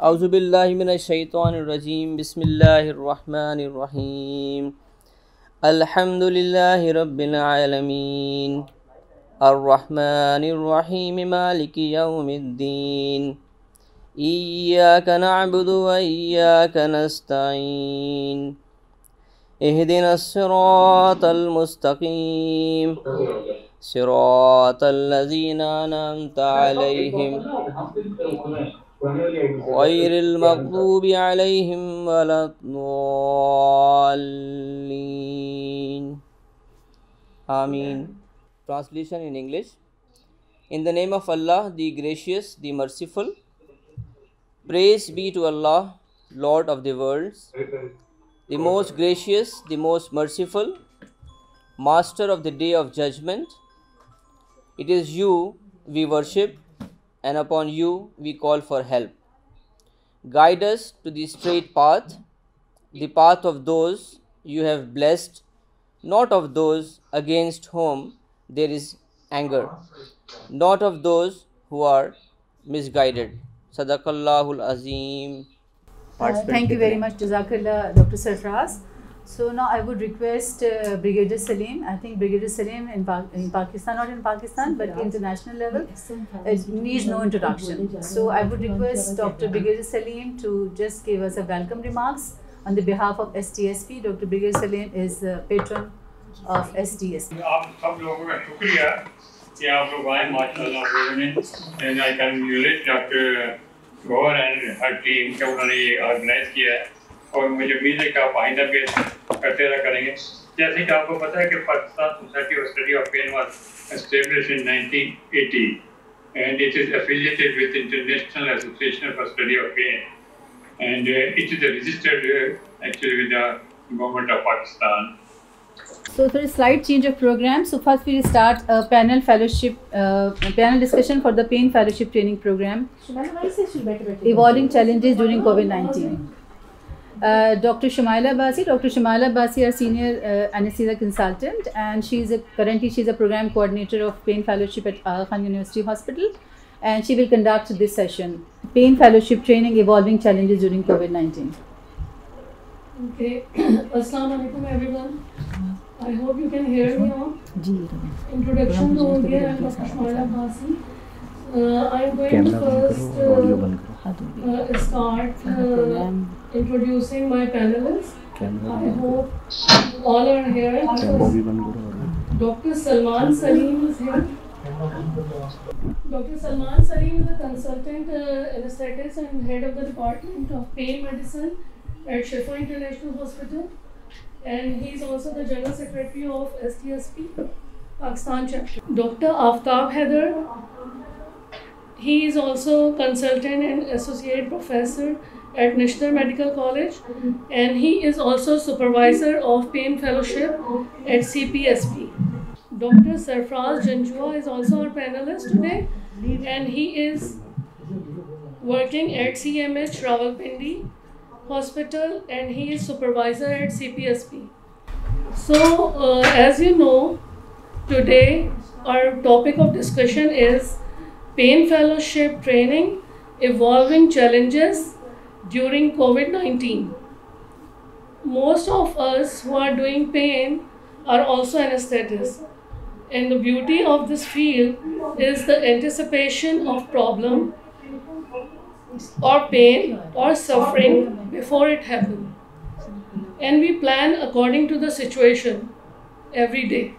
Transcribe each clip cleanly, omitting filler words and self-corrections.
اعوذ باللہ من الشیطان الرجیم بسم اللہ الرحمن الرحیم الحمد للہ رب العالمین الرحمن الرحیم مالک یوم الدین ایاک نعبد و ایاک نستعین اہدنا الصراط المستقیم صراط الذین انعمت علیہم غیر المغضوب علیہم ولا الضالین آمین. Translation in English. In the name of Allah, the gracious, the merciful. Praise be to Allah, Lord of the worlds, the most gracious, the most merciful, Master of the day of judgment. It is you we worship, and upon you we call for help. Guide us to the straight path, the path of those you have blessed, not of those against whom there is anger, not of those who are misguided. Sadaqallahul Azim. Thank you very much, Jazakallah, Dr. Sarfraz. So now I would request Brigadier Salim. I think Brigadier Salim in Pakistan, not in Pakistan, but international level, needs no introduction. So I would request Dr. Brigadier Salim to just give us a welcome remarks on the behalf of STSP. Dr. Brigadier Salim is the patron of STSP. آپ سب لوگوں کا شکریہ کہ آپ لوگ آئے ماشاءاللہ and I congratulate Dr. Gaur and her team کہ انہوں نے یہ آرگنائز کیا ہے اور مجھے امید ہے کہ آپ آئندہ بھی کرتے رہا کریں گے. جیسے کہ آپ کو پتہ ہے کہ Pakistan society of study of pain was established in 1980 and it is affiliated with International Association for Study of Pain and it is registered actually with the government of Pakistan. So for a slight change of program, so first we will start a panel discussion for the pain fellowship training program, evolving challenges during COVID-19. Dr. Shumaila Abbasi, our senior anesthesia consultant, and currently she's a program coordinator of pain fellowship at Aga Khan University Hospital, and she will conduct this session, pain fellowship training, evolving challenges during COVID-19. Okay, Assalamu alaikum everyone. I hope you can hear me now. Introduction to India and Dr. Shumaila Abbasi. I'm going to first start introducing my panelists. I hope all are here. Dr. Salman Salim is here. Dr. Salman Salim is a consultant anesthetist and head of the Department of Pain Medicine at Shifa International Hospital. And he is also the General Secretary of STSP, Pakistan chapter. Dr. Aftab Haider, he is also consultant and associate professor at National Medical College, and he is also supervisor of pain fellowship at CPSP. Dr. Sarfraz Janjua is also our panelist today, and he is working at CMH Rawalpindi Hospital, and he is supervisor at CPSP. So, as you know, today our topic of discussion is pain fellowship training, evolving challenges during COVID-19. Most of us who are doing pain are also anesthetists, and the beauty of this field is the anticipation of problem or pain or suffering before it happens, and we plan according to the situation every day.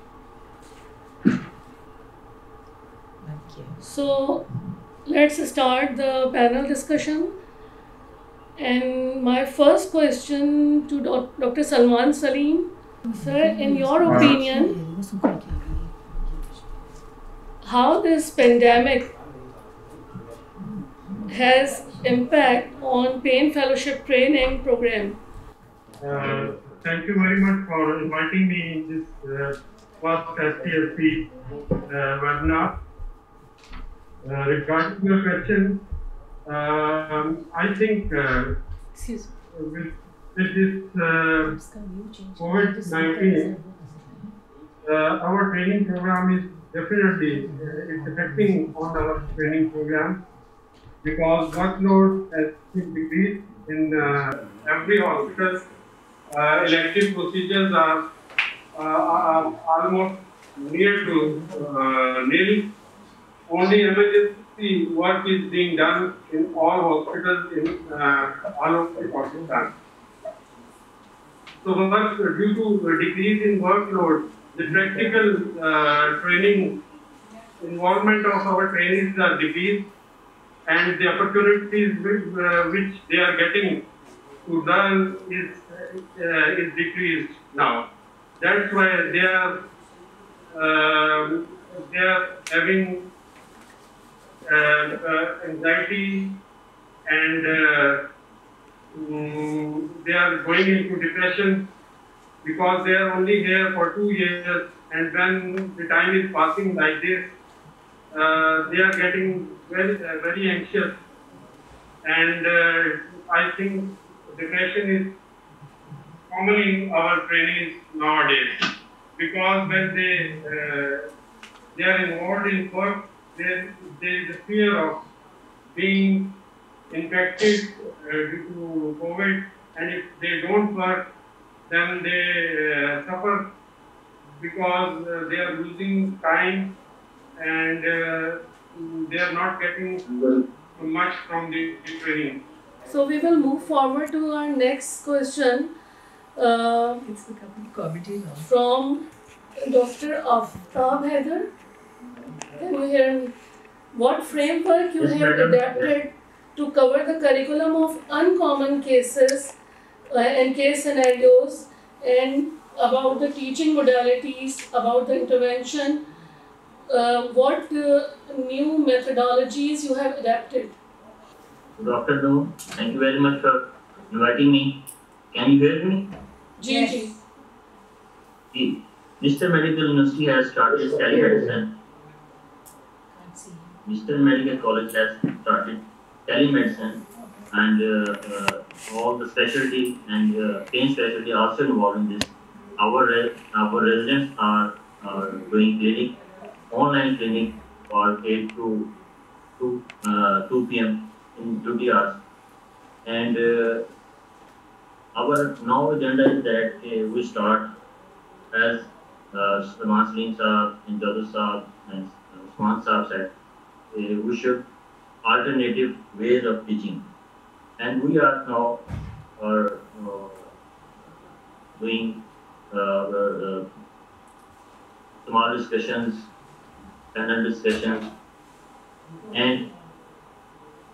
So let's start the panel discussion, and my first question to Dr. Salman Salim. Sir, in your opinion, how this pandemic has impact on pain fellowship training program? Thank you very much for inviting me in this first STSP webinar. Regarding your question, I think with this COVID-19, our training program is definitely it's affecting on our training program. because workload has decreased in every hospital. Elective procedures are almost near to nil. Only emergency work is being done in all hospitals in all over Pakistan. So, due to a decrease in workload, the practical training involvement of our trainees are decreased, and the opportunities which they are getting to learn is decreased now. That's why they are having anxiety, and they are going into depression because they are only here for 2 years, and when the time is passing like this, they are getting very anxious, and I think depression is common in our trainees nowadays, because when they are involved in work, there is a fear of being infected due to COVID, and if they don't work, then they suffer because they are losing time, and they are not getting much from the training. So we will move forward to our next question from Dr. Aftab Haider. Can you hear me? What framework you have adapted to cover the curriculum of uncommon cases and case scenarios, and about the teaching modalities, about the intervention, what new methodologies you have adapted? Good afternoon. Thank you very much for inviting me. Can you hear me? Yes. The Mr. Medical University has started telemedicine. Mr. Medical College has started telemedicine, and all the specialty and pain specialty are also involved in this. Our residents are doing clinic, online clinic for 8 to 2 p.m. in 20 hours. And our now agenda is that we start as Salman Salim Saab and Jadoo Saab and Usman Saab said, we should alternative ways of teaching. And we are now doing small discussions, panel discussions, and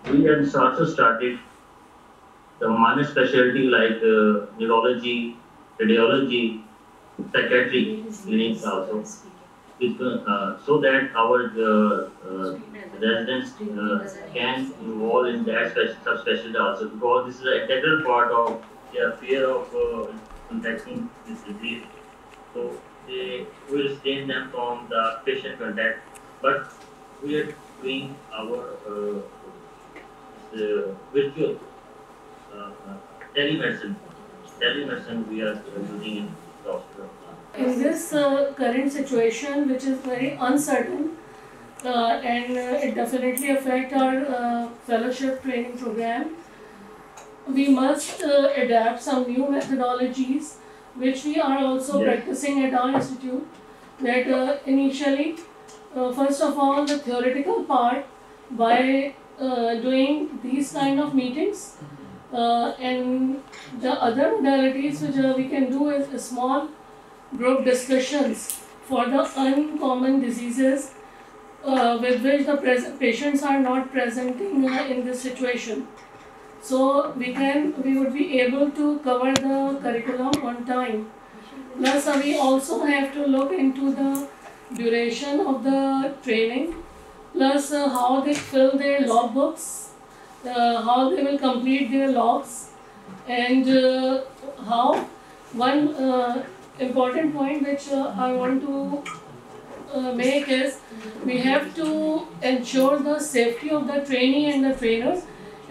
we have also started the minor specialty like neurology, radiology, psychiatry clinics also, so that our residents can involve in that subspecialty also, because this is an integral part of their fear of contacting this disease. So they will restrain them from the patient contact, but we are doing our virtual telemedicine. Telemedicine we are using in the hospital. In this current situation, which is very uncertain, and it definitely affects our fellowship training program, we must adapt some new methodologies, which we are also practicing at our institute. That initially, first of all, the theoretical part by doing these kind of meetings, and the other modalities which we can do is small group discussions for the uncommon diseases with which the patients are not presenting in this situation. So we would be able to cover the curriculum on time. Plus we also have to look into the duration of the training, plus how they fill their logbooks, how they will complete their logs, and how one important point which I want to make is we have to ensure the safety of the trainee and the trainers,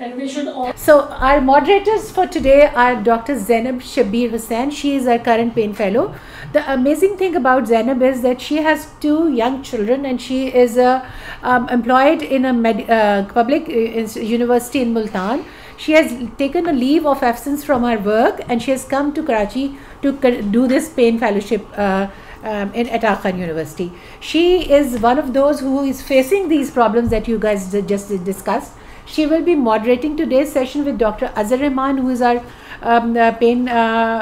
and we should all. So our moderators for today are Dr. Zainab Shabir Hussain. She is our current pain fellow. The amazing thing about Zainab is that she has 2 young children, and she is employed in a public university in Multan. She has taken a leave of absence from her work, and she has come to Karachi to do this pain fellowship at Aga Khan University. She is one of those who is facing these problems that you guys just discussed. She will be moderating today's session with Dr. Azhar Rahman, who is our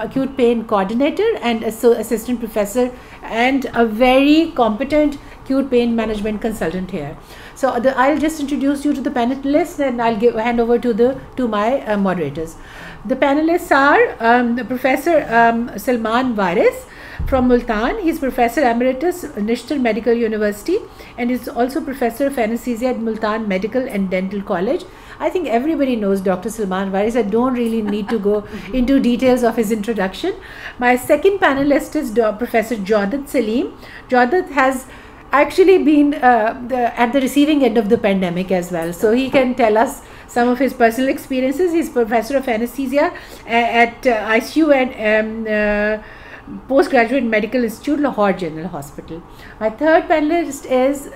acute pain coordinator and assistant professor and a very competent acute pain management consultant here. So I'll just introduce you to the panelists, and I'll hand over to my moderators. The panelists are Professor Salman Waris from Multan. He's Professor Emeritus, Nishtar Medical University, and is also Professor of Anesthesia at Multan Medical and Dental College. I think everybody knows Dr. Salman Waris. I don't really need to go into details of his introduction. My second panelist is Professor Jawdat Salim. Jawdat has actually been at the receiving end of the pandemic as well, so he can tell us some of his personal experiences. He's Professor of Anesthesia at ICU and Postgraduate Medical Institute, Lahore General Hospital. My third panelist is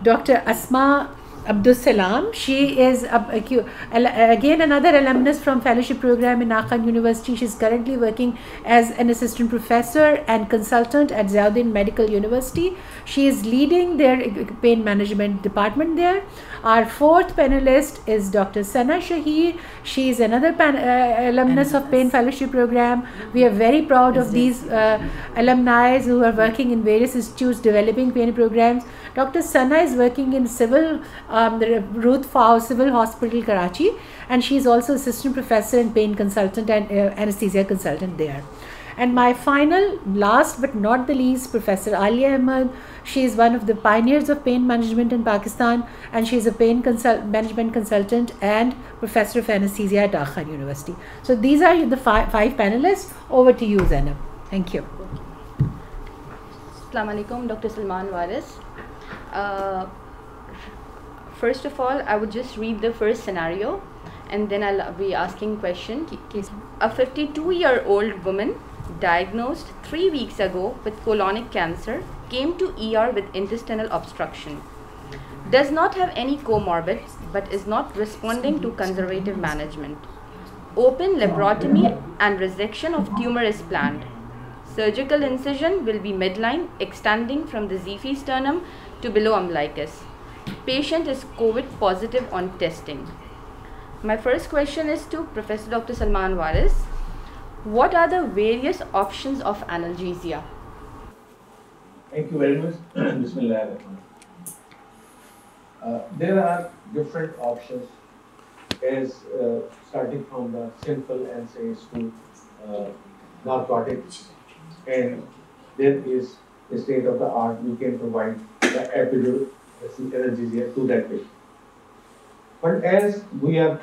Dr. Asma Abdul Salam. She is again another alumnus from fellowship program in Aga Khan University. She is currently working as an assistant professor and consultant at Ziauddin Medical University. She is leading their pain management department there. Our fourth panelist is Dr. Sana Shahir. She is another alumnus of pain fellowship program. We are very proud of these alumni who are working in various institutes developing pain programs. Dr. Sana is working in civil Ruth Fao Civil Hospital, Karachi, and she is also assistant professor and pain consultant and anesthesia consultant there. And my final, last but not the least, Professor Alia Ahmed. She is one of the pioneers of pain management in Pakistan, and she is a pain management consultant and professor of anesthesia at Aga Khan University. So these are the five panelists. Over to you, Zainab. Thank you. Assalamu alaikum, Dr. Salman Waris. First of all, I would just read the first scenario, and then I'll be asking question. A 52-year-old woman diagnosed 3 weeks ago with colonic cancer came to ER with intestinal obstruction. Does not have any comorbid, but is not responding to conservative management. Open laparotomy and resection of tumor is planned. Surgical incision will be midline, extending from the Xiphi sternum to below umbilicus. Patient is COVID positive on testing. My first question is to Professor Dr. Salman Waris. What are the various options of analgesia? Thank you very much. Bismillah. There are different options, as starting from the simple NSAIDs to narcotics, and there is a state of the art. We can provide the epidural analgesia to that patient. But as we are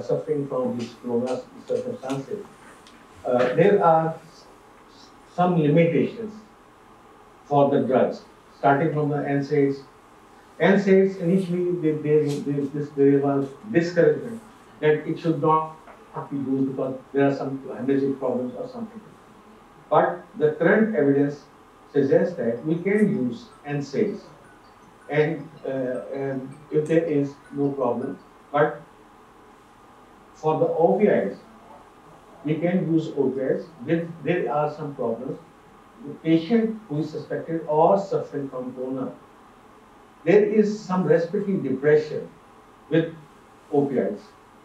suffering from these corona circumstances, there are some limitations for the drugs, starting from the NSAIDs. NSAIDs, initially there was discouragement that it should not be used because there are some hemorrhagic problems or something. But the current evidence suggests that we can use NSAIDs, and if there is no problem. But for the opioids, we can use opioids. There are some problems. The patient who is suspected or suffering from corona, there is some respiratory depression with opioids.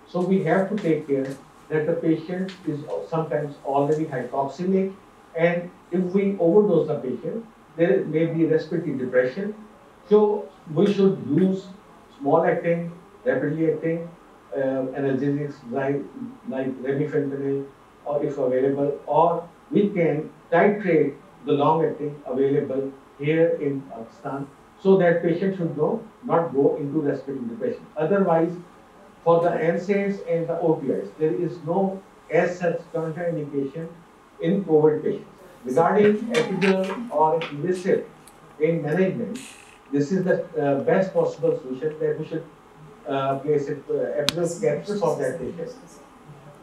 So we have to take care that the patient is sometimes already hypoxemic, and if we overdose the patient, there may be respiratory depression. So we should use small acting, rapidly acting analgesics like remifentanil, or if available, or we can titrate the long acting available here in Pakistan, so that patient should not go into respiratory depression. Otherwise, for the NSAIDs and the opioids, there is no as such contraindication in COVID patients. Regarding epidural or illicit pain management, this is the best possible solution that we should place a epidural catheter for that patient.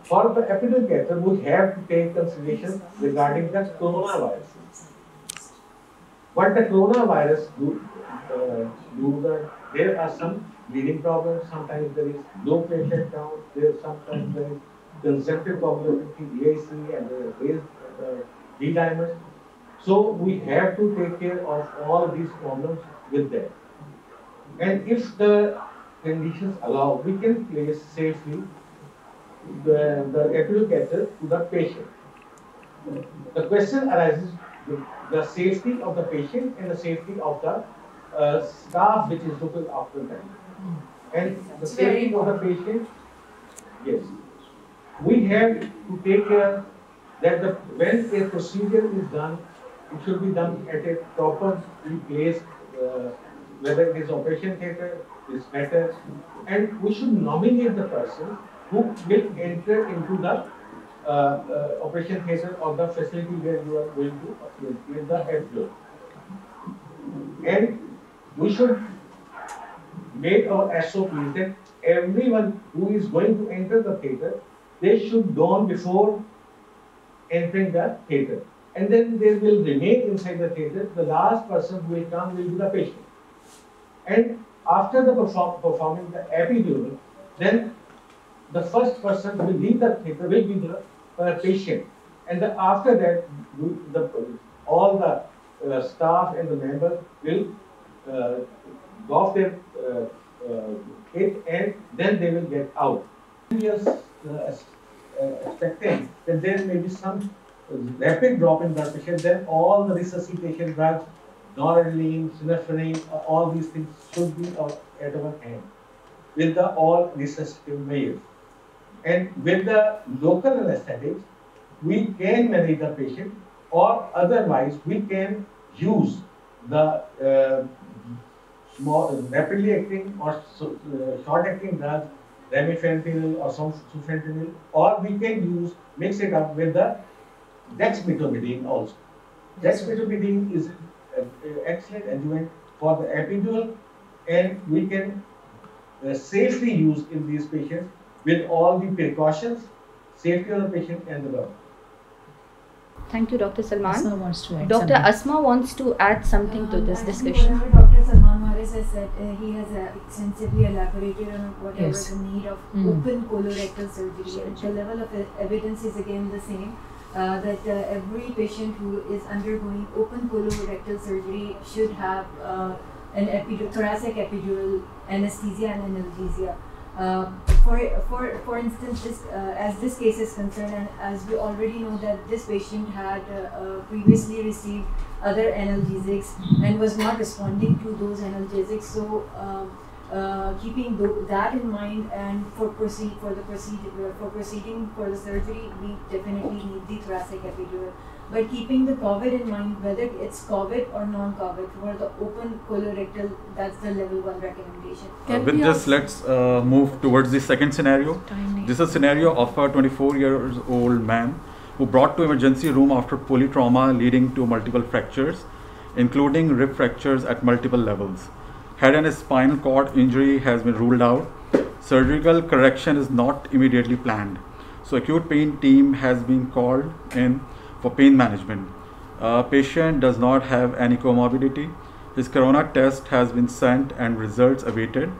For the epidural catheter, we have to take consideration regarding the coronavirus. What the coronavirus there are some bleeding problems, sometimes there is low platelet count, sometimes there is consumptive coagulopathy, EIC, and raised D dimers. So we have to take care of all these problems with that. And if the conditions allow, we can place safely the epidural catheter to the patient. The question arises with the safety of the patient and the safety of the staff which is looking after them. And the safety of the patient, yes. We have to take care that when a procedure is done, it should be done at a properly placed, whether it is operation theatre, is better, and we should nominate the person who will enter into the operation theatre or the facility where you are going to give the epidural. And we should make our SOPs that everyone who is going to enter the theatre, they should don before entering the theatre. And then they will remain inside the theatre. The last person who will come will be the patient. And after the performing the epidural, then the first person who will leave the theatre will be the patient. And after that, all the staff and the members will go off their kit and then they will get out. We are expecting that there may be some rapid drop in blood pressure, then all the resuscitation drugs, noradrenaline, synephrine, all these things should be at our hand with the all resuscitative measures. And with the local anesthetics, we can manage the patient, or otherwise we can use the more rapidly acting or short acting drugs, remifentanil or sufentanil, or we can mix it up with the dexmedetomidine also. Dexmedetomidine is an excellent adjuvant for the epidural, and we can safely use in these patients with all the precautions, safety of the patient and the government. Thank you, Dr. Salman. Asma wants to add Dr. something. Asma wants to add something to this discussion. Dr. Salman Waris has said he has extensively elaborated on whatever Yes. the need of open colorectal surgery. And the level of evidence is again the same. That every patient who is undergoing open colorectal surgery should have an thoracic epidural anesthesia and analgesia. For instance, as this case is concerned, and as we already know that this patient had previously received other analgesics and was not responding to those analgesics, so keeping that in mind, and for proceeding for the surgery, we definitely need the thoracic epidural. But keeping the COVID in mind, whether it's COVID or non-COVID, for the open colorectal, that's the level 1 recommendation. With this, let's move towards the second scenario. This is a scenario of a 24-year-old man who brought to emergency room after polytrauma leading to multiple fractures, including rib fractures at multiple levels. Head and spinal cord injury has been ruled out. Surgical correction is not immediately planned. So acute pain team has been called in for pain management. Patient does not have any comorbidity. His corona test has been sent and results awaited,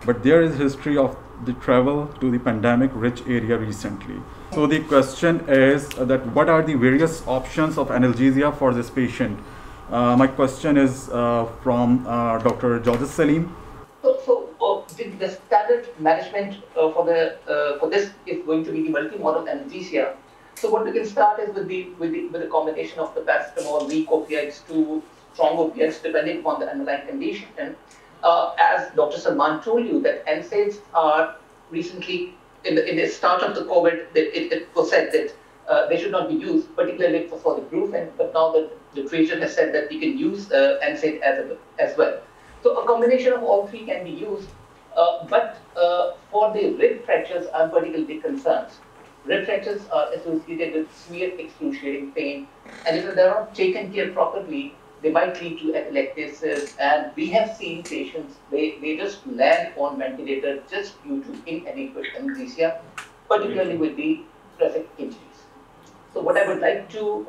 but there is history of the travel to the pandemic rich area recently. So the question is that what are the various options of analgesia for this patient? My question is from Dr. Jawzat Salim. So the standard management for this is going to be the multimodal analgesia. So what we can start is with the combination of the paracetamol, weak opiates to strong opiates, depending upon the underlying condition. And as Dr. Salman told you, that NSAIDs are recently in the start of the COVID, it was said that they should not be used, particularly for the brufen. But now the literature has said that we can use NSAID as well. So a combination of all three can be used. But for the rib fractures, I'm particularly concerned. Rib fractures are associated with severe excruciating pain, and if they're not taken care properly, they might lead to atelectasis, and we have seen patients, they just land on ventilator just due to inadequate anesthesia, particularly with the thoracic injuries. So what I would like to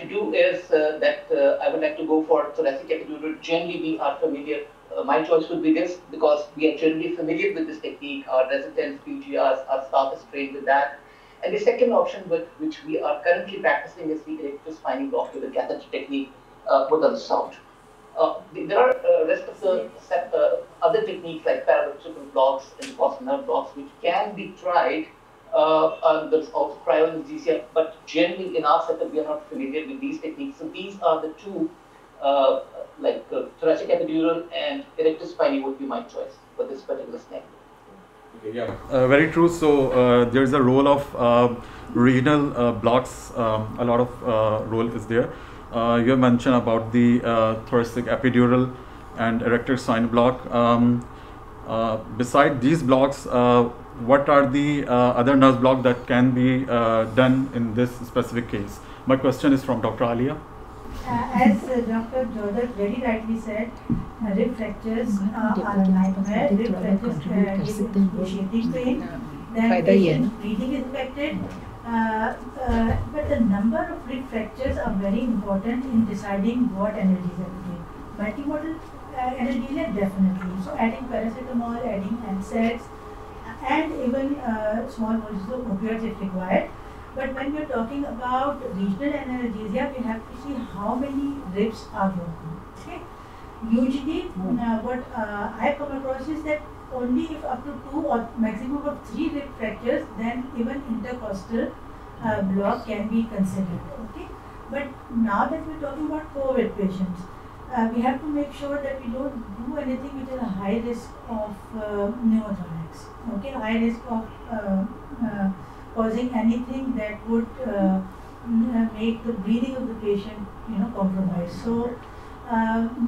do is that I would like to go for thoracic epidural. Generally, we are familiar. My choice would be this because we are generally familiar with this technique. Our residents, PGRs, our staff is trained with that. And the second option, which we are currently practicing, is the electrospinal block with the catheter technique with ultrasound. There are rest of the other techniques like paraventricular blocks and intercostal nerve blocks, which can be tried. There's also cryoanesthesia, but generally in our setup we are not familiar with these techniques. So these are the two, thoracic epidural and electrospinal would be my choice for this particular scenario. Okay, yeah, very true. So there's a role of regional blocks. A lot of role is there. You have mentioned about the thoracic epidural and erector spine block. Beside these blocks, what are the other nerve blocks that can be done in this specific case? My question is from Dr. Alia. As Dr. Jodhat very rightly said, rib fractures are a nightmare. Rib fractures give excruciating pain. Then patient breathing is affected. But the number of rib fractures are very important in deciding what analgesia to take. Multimodal analgesia, definitely. So adding paracetamol, adding NSAIDs, and even small doses of opioids if required. But when we are talking about regional analgesia, we have to see how many ribs are broken. Okay? Usually, what I have come across is that only if up to 2 or maximum of 3 rib fractures, then even intercostal block can be considered. Okay? But now that we are talking about COVID patients, we have to make sure that we don't do anything which is a high risk of pneumothorax. Okay, high risk of causing anything that would make the breathing of the patient, compromised. So,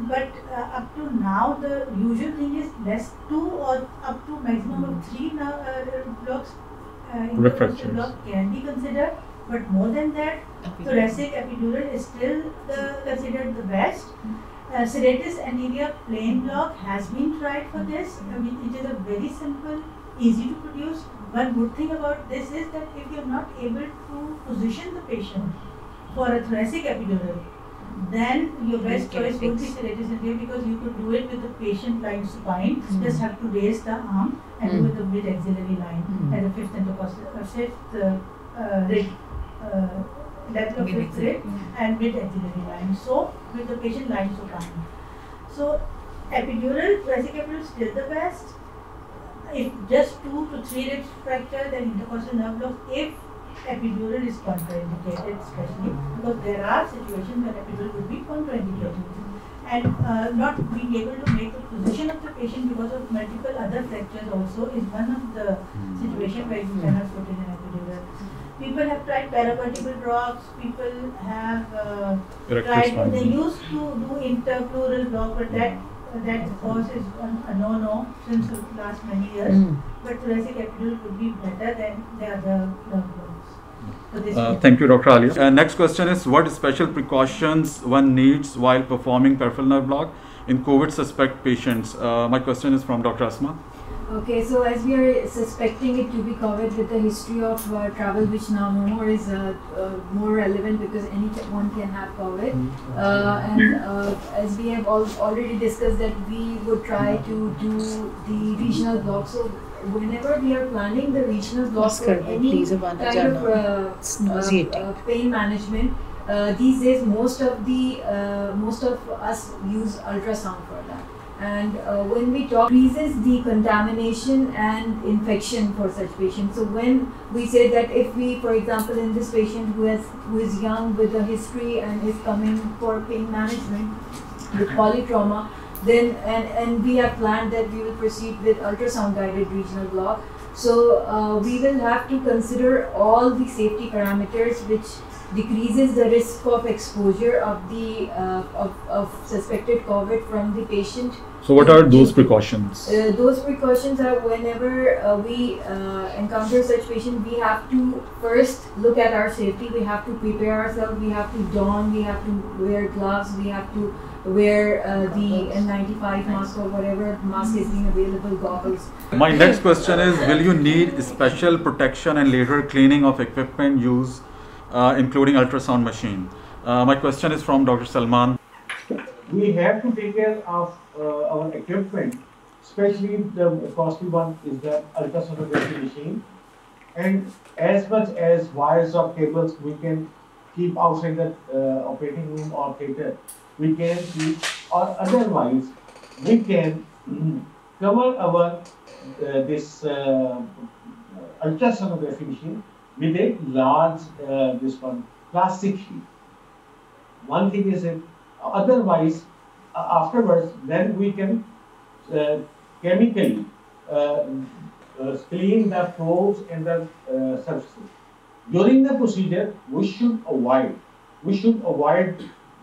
but up to now, the usual thing is less 2 or up to maximum of 3 blocks. Intercostal block can be considered, but more than that, thoracic epidural is still considered the best. Serratus anterior plain block has been tried for this. It is a very simple, easy to produce. One good thing about this is that if you are not able to position the patient for a thoracic epidural, then your best choice would be serratus anterior, because you could do it with the patient lying supine. Just have to raise the arm and do it with the mid-axillary line at the fifth rib, left of fifth rib and mid-axillary line. So with the patient lying supine. So epidural, thoracic epidural is still the best. If just 2 to 3 ribs fracture, then intercostal nerve block, if epidural is contraindicated, especially because there are situations where epidural would be contraindicated. And not being able to make the position of the patient because of multiple other fractures also is one of the situations where you cannot put in an epidural. People have tried paravertebral blocks, people have tried, they used to do interpleural block, but that of course is a no-no since the last many years. But thoracic epidural would be better than the other blocks. Thank you, Dr. Ali. Next question is, what special precautions one needs while performing peripheral nerve block in COVID suspect patients? My question is from Dr. Asma. Okay, so as we are suspecting it to be COVID with the history of travel, which now no more is more relevant because anyone can have COVID. And as we have already discussed that we would try to do the regional block. So whenever we are planning the regional block for any kind of pain management, these days most of us use ultrasound for that. And when we talk, increases the contamination and infection for such patients. So when we say that if we, for example, in this patient who is young with a history and is coming for pain management with polytrauma, then and we have planned that we will proceed with ultrasound guided regional block. So we will have to consider all the safety parameters which decreases the risk of exposure of the of suspected COVID from the patient. So what are those precautions? Those precautions are whenever we encounter such patient, we have to first look at our safety. We have to prepare ourselves. We have to don. We have to wear gloves. We have to wear the N95 mask or whatever mask is being available, goggles. My next question is, will you need special protection and later cleaning of equipment used, including ultrasound machine? My question is from Dr. Salman. We have to take care of our equipment, especially the costly one is the ultrasonography machine. And as much as wires or cables we can keep outside the operating room or theater, we can keep, or otherwise we can cover our this ultrasonography machine with a large plastic sheet. One thing is it. Otherwise, afterwards, then we can chemically clean the probes and the surfaces. During the procedure, we should avoid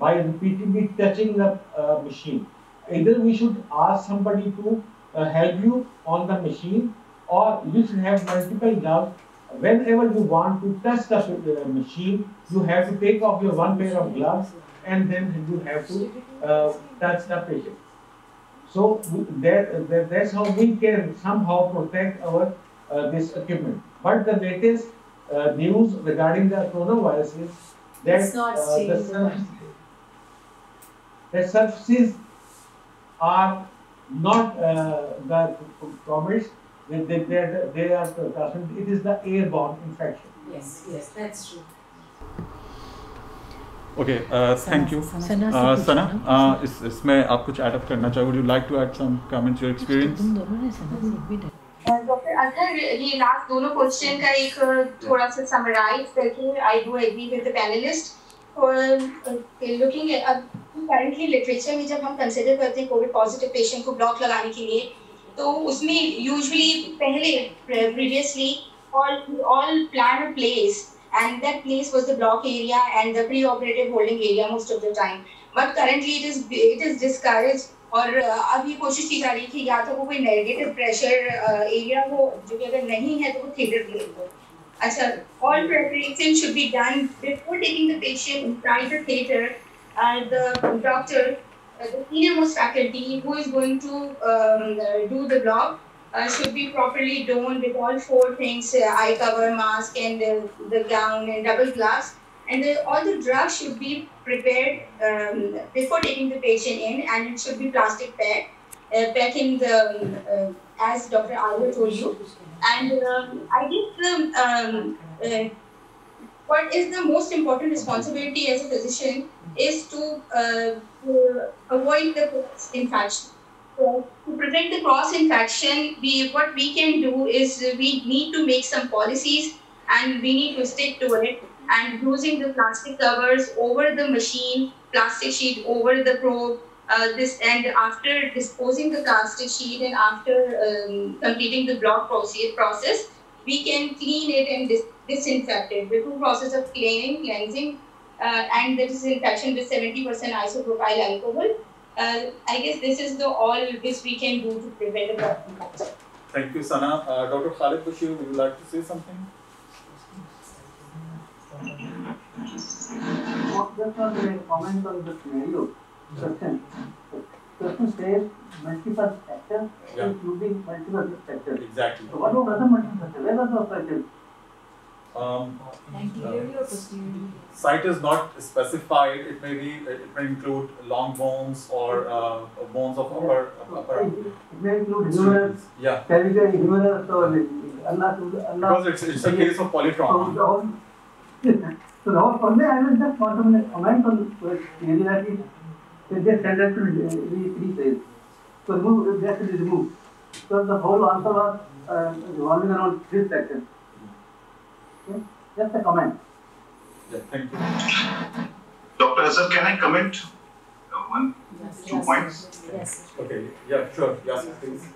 by repeatedly touching the machine. Either we should ask somebody to help you on the machine, or you should have multiple gloves. Whenever you want to touch the machine, you have to take off your one pair of gloves and then you have to touch the patient. So that's how we can somehow protect our this equipment. But the latest news regarding the coronavirus is that the surfaces are not the comments. They are transmitted. It is the airborne infection. Yes, that's true. Okay, thank you. Sana, इसमें आप कुछ add up करना चाहो? Would you like to add some comments, your experience? Dr. Azhar, ये last दोनों question का एक थोड़ा सा summarize करके, I do agree with the panelists. For looking at currently literature में जब हम consider करते हैं COVID positive patient को block लगाने के लिए, तो उसमें usually पहले previously all plan a place. And that place was the block area and the pre-operative holding area most of the time. But currently it is discouraged. और अब ये कोशिश की जा रही है कि या तो वो कोई negative pressure area हो, जो कि अगर नहीं है तो वो theater के लिए हो. अच्छा, all preparation should be done before taking the patient inside the theater. The doctor, the senior most faculty who is going to do the block, should be properly donned with all four things: eye cover, mask, and the gown and double gloves. And all the drugs should be prepared before taking the patient in, and it should be plastic packed, back in the as Dr. Alva told you. And I guess what is the most important responsibility as a physician is to avoid the cross infection. So to prevent the cross infection, what we can do is we need to make some policies and we need to stick to it. And using the plastic covers over the machine, plastic sheet over the probe, and after disposing the plastic sheet and after completing the block process, we can clean it and disinfect it. The two process of cleansing, and the disinfection with 70% isopropyl alcohol. I guess this is all this we can do to prevent the block infection. Thank you, Sana. Dr. Khalid Bashir, would you like to say something? Just a comment on the scenario. Question says multiple factors, including multiple factors. Exactly. So what was other multiple factors? Where was the factors? Site is not specified. It may include long bones or bones of upper. It may include humerus, cervical humerus, because it's a case of polytrauma. So the whole Sunday I will just want to comment on irregularity. They send us to rephrase. So remove, that will be removed. So the whole answer was revolving around this section. Okay? Just a comment. Yeah, thank you. Dr. Azhar, can I comment? Two points? Yes. Okay, yeah, sure. Yes, please.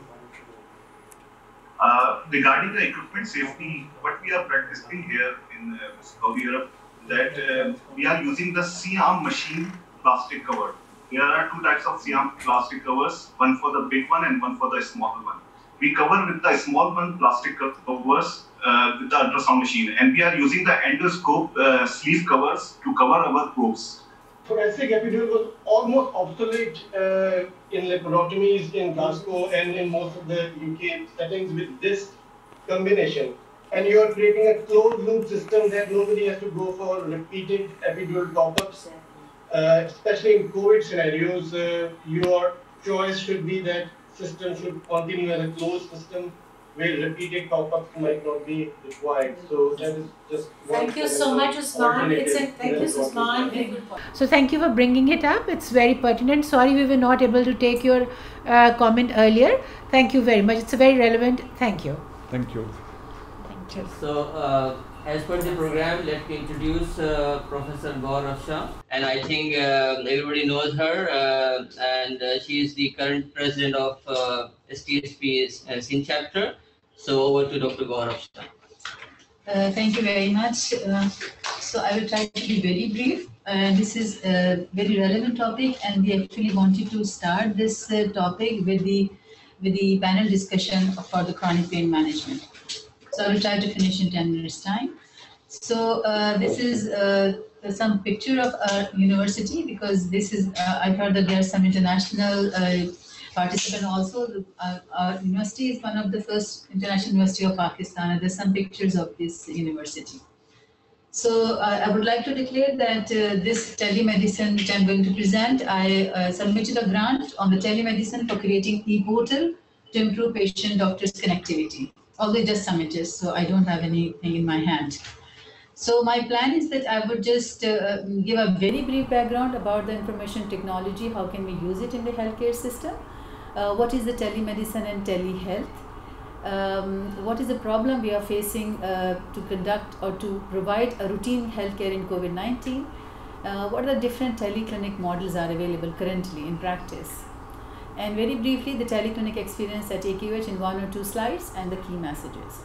Regarding the equipment safety, what we are practicing here in Saudi Arab that we are using the C-arm machine plastic cover. There are two types of C-arm plastic covers, one for the big one and one for the small one. We cover with the small one plastic covers with the ultrasound machine, and we are using the endoscope sleeve covers to cover our probes. Thoracic epidural was almost obsolete in laparotomies in Glasgow and in most of the UK settings with this combination. And you are creating a closed loop system that nobody has to go for repeated epidural top-ups. Especially in COVID scenarios, your choice should be that system should continue as a closed system where repeated top-ups might not be required. So that is just Thank you so much, Usman. Thank you, Usman. Very good point. So thank you for bringing it up. It's very pertinent. Sorry we were not able to take your comment earlier. Thank you very much. It's a very relevant. Thank you. Thank you. Thank you. So, as per the program, let me introduce Professor Gaurav Shah, and I think everybody knows her, and she is the current president of STSP's SIN chapter. So over to Dr. Gaurav Shah. Thank you very much. So I will try to be very brief. This is a very relevant topic, and we actually wanted to start this topic with the panel discussion for the chronic pain management. So I will try to finish in 10 minutes time. So this is some picture of our university, because this is, I heard that there are some international participants also. Our university is one of the first international university of Pakistan, and there's some pictures of this university. So I would like to declare that this telemedicine which I'm going to present, I submitted a grant on the telemedicine for creating e-portal to improve patient-doctors connectivity. Although just submitted, so I don't have anything in my hand. So my plan is that I would just give a very brief background about the information technology, how can we use it in the healthcare system, what is the telemedicine and telehealth, what is the problem we are facing to conduct or to provide a routine healthcare in COVID-19, what are the different teleclinic models are available currently in practice, and very briefly the teleclinic experience at AQH in 1 or 2 slides and the key messages.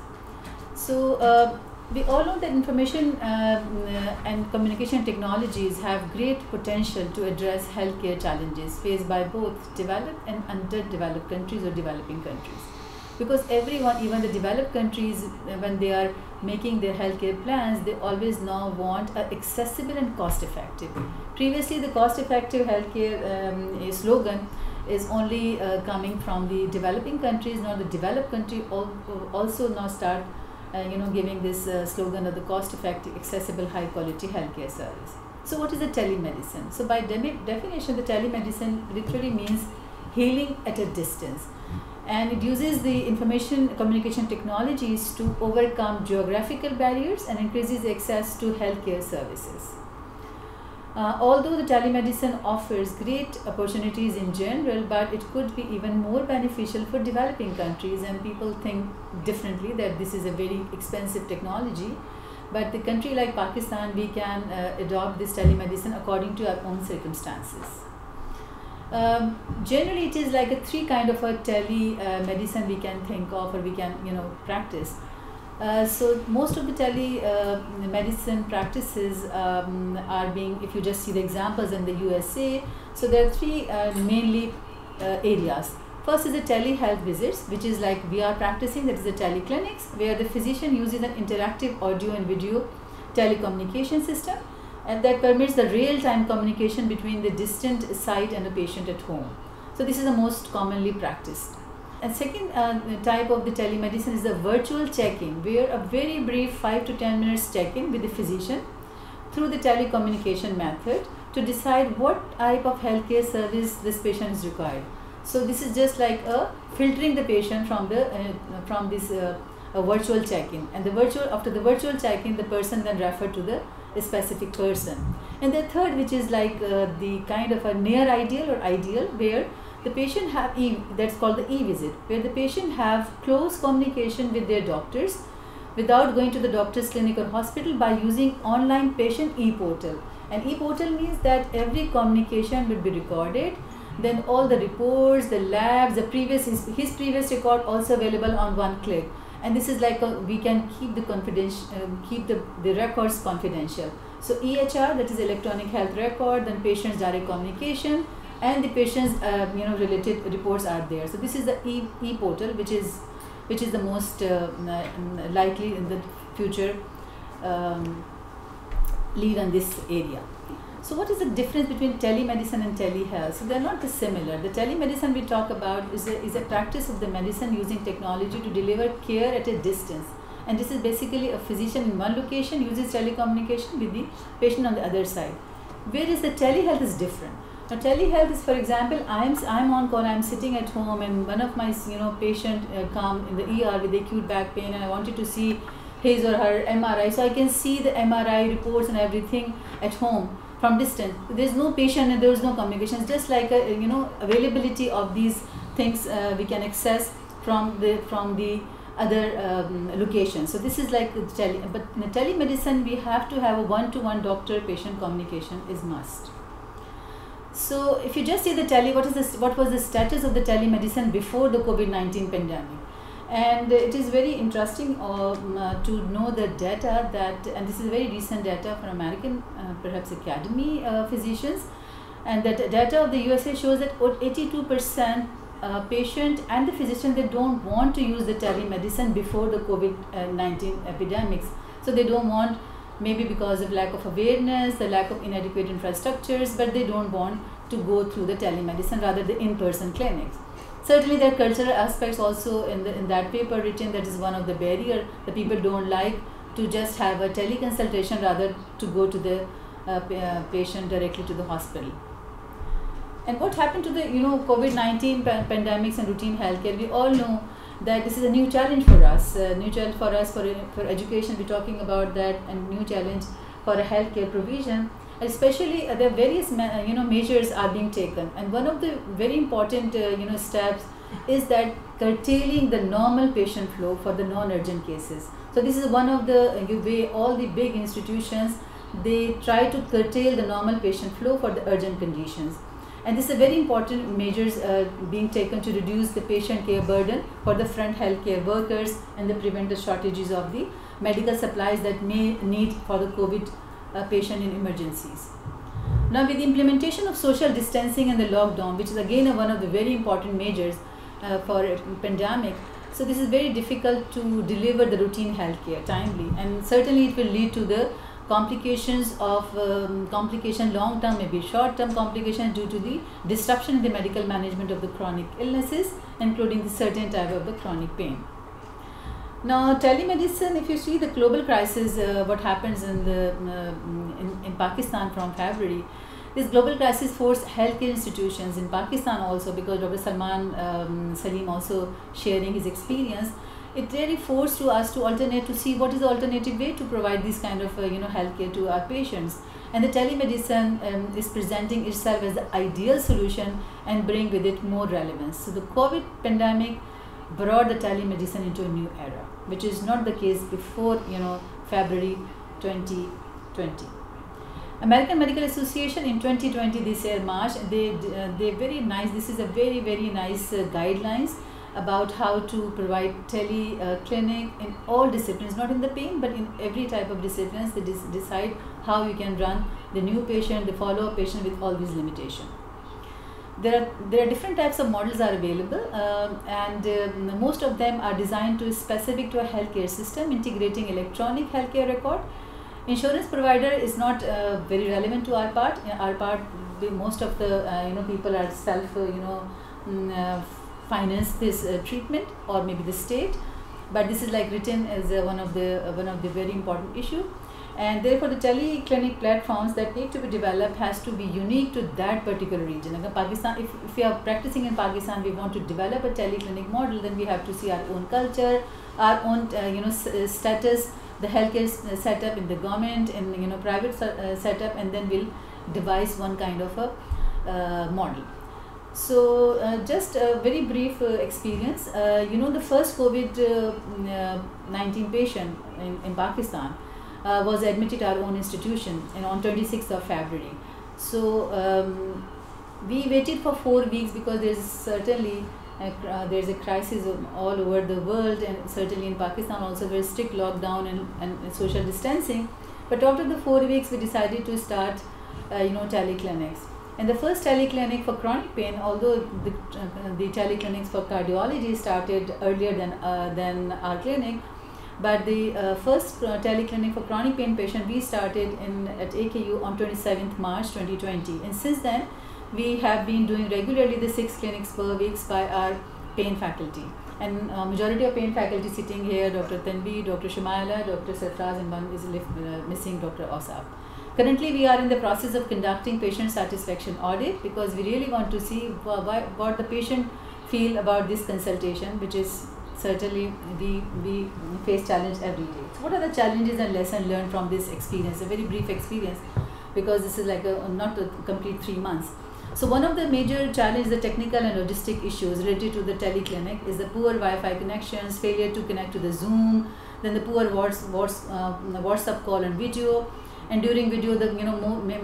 So we all know that information and communication technologies have great potential to address healthcare challenges faced by both developed and underdeveloped countries or developing countries. Because everyone, even the developed countries, when they are making their healthcare plans, they always now want accessible and cost-effective. Previously, the cost-effective healthcare slogan is only coming from the developing countries. Now the developed country also now start giving this slogan of the cost-effective, accessible, high-quality healthcare service. So what is the telemedicine? So by definition, the telemedicine literally means healing at a distance, and it uses the information communication technologies to overcome geographical barriers and increases access to healthcare services. Although the telemedicine offers great opportunities in general, but it could be even more beneficial for developing countries, and people think differently that this is a very expensive technology. But the country like Pakistan, we can adopt this telemedicine according to our own circumstances. Generally, it is like a 3 kind of a telemedicine we can think of, or we can practice. So most of the telemedicine practices are being, if you just see the examples in the USA, so there are 3 mainly areas. First is the telehealth visits, which is like we are practicing, that is the teleclinics, where the physician uses an interactive audio and video telecommunication system, and that permits the real-time communication between the distant site and the patient at home. So this is the most commonly practiced. And second type of the telemedicine is the virtual check-in, where a very brief 5 to 10 minutes check-in with the physician through the telecommunication method to decide what type of healthcare service this patient is required. So this is just like filtering the patient from this virtual check-in, and after the virtual check-in, the person then referred to the specific person. And the third, which is like the kind of a near ideal or ideal, where the patient have that's called the e-visit, where the patient have close communication with their doctors without going to the doctor's clinic or hospital by using online patient e-portal. And e-portal means that every communication will be recorded, then all the reports, the labs, his previous record also available on one click. And this is like we can keep the records confidential. So EHR, that is electronic health record, then patient's direct communication, and the patient's related reports are there. So this is the e-portal, which is the most likely in the future lead on this area. So what is the difference between telemedicine and telehealth? So they're not dissimilar. The telemedicine we talk about is a practice of the medicine using technology to deliver care at a distance. And this is basically a physician in one location uses telecommunication with the patient on the other side. Whereas the telehealth is different. Now telehealth is, for example, I'm on call, I'm sitting at home, and one of my patient come in the ER with acute back pain, and I wanted to see his or her MRI, so I can see the MRI reports and everything at home from distance. There's no patient and there's no communication. It's just like a availability of these things we can access from the other locations. So this is like but in telemedicine we have to have a one-to-one doctor-patient communication is must. So if you just see the what was the status of the telemedicine before the COVID-19 pandemic? And it is very interesting to know the data and this is very recent data from American, perhaps Academy physicians, and that data of the USA shows that 82% patient and the physician, they don't want to use the telemedicine before the COVID-19 epidemics. So they don't want, maybe because of lack of awareness, the lack of inadequate infrastructures, but they don't want to go through the telemedicine, rather the in-person clinics. Certainly there are cultural aspects also in that paper written, that is one of the barrier. The people don't like to just have a teleconsultation, rather to go to the patient directly to the hospital. And what happened to the COVID-19 pandemics and routine healthcare? We all know that this is a new challenge for us. For education. We're talking about that, and new challenge for a healthcare provision. Especially there are various measures are being taken, and one of the very important steps is that curtailing the normal patient flow for the non-urgent cases. So this is one of the way all the big institutions, they try to curtail the normal patient flow for the urgent conditions. And this is a very important measures being taken to reduce the patient care burden for the front healthcare workers and prevent the shortages of the medical supplies that may need for the COVID patient in emergencies. Now with the implementation of social distancing and the lockdown, which is again one of the very important measures for a pandemic, so this is very difficult to deliver the routine healthcare timely, and certainly it will lead to the complications of long-term, maybe short-term complications due to the disruption in the medical management of the chronic illnesses, including the certain type of the chronic pain. Now telemedicine, if you see the global crisis, what happens in Pakistan from February, this global crisis forced healthcare institutions in Pakistan also, because Dr. Salman Salim also sharing his experience, it really forced us to see what is the alternative way to provide this kind of healthcare to our patients. And the telemedicine is presenting itself as the ideal solution and bring with it more relevance. So the COVID pandemic brought the telemedicine into a new era, which is not the case before February 2020. American Medical Association in 2020, this year March, they very nice. This is a very nice guidelines about how to provide clinic in all disciplines, not in the pain, but in every type of disciplines. They decide how you can run the new patient, the follow-up patient with all these limitations. There are different types of models are available, and most of them are designed to specific to a healthcare system, integrating electronic healthcare record. Insurance provider is not very relevant to our part. Most of the people are self finance this treatment, or maybe the state, but this is like written as one of the very important issue. And therefore the teleclinic platforms that need to be developed has to be unique to that particular region. Like Pakistan, if we are practicing in Pakistan, we want to develop a teleclinic model, then we have to see our own culture, our own status, the healthcare setup in the government and private setup, and then we'll devise one kind of a model. So just a very brief experience. The first COVID-19 patient in Pakistan was admitted at our own institution on 26th of February. So we waited for 4 weeks, because there's certainly there's a crisis all over the world, and certainly in Pakistan also very strict lockdown and social distancing. But after the 4 weeks, we decided to start, teleclinics. And the first teleclinic for chronic pain, although the teleclinics for cardiology started earlier than our clinic, but the first teleclinic for chronic pain patient we started at AKU on 27th March 2020. And since then, we have been doing regularly the 6 clinics per week by our pain faculty. And majority of pain faculty sitting here, Dr. Tanvi, Dr. Shumaila, Dr. Sarfraz, and one is missing, Dr. Osaf. Currently, we are in the process of conducting patient satisfaction audit because we really want to see what the patient feel about this consultation, which is certainly we face challenge every day. So what are the challenges and lessons learned from this experience? A very brief experience, because this is like not a complete 3 months. So one of the major challenges, the technical and logistic issues related to the teleclinic, is the poor Wi-Fi connections, failure to connect to the Zoom, then the poor WhatsApp call and video. And during video,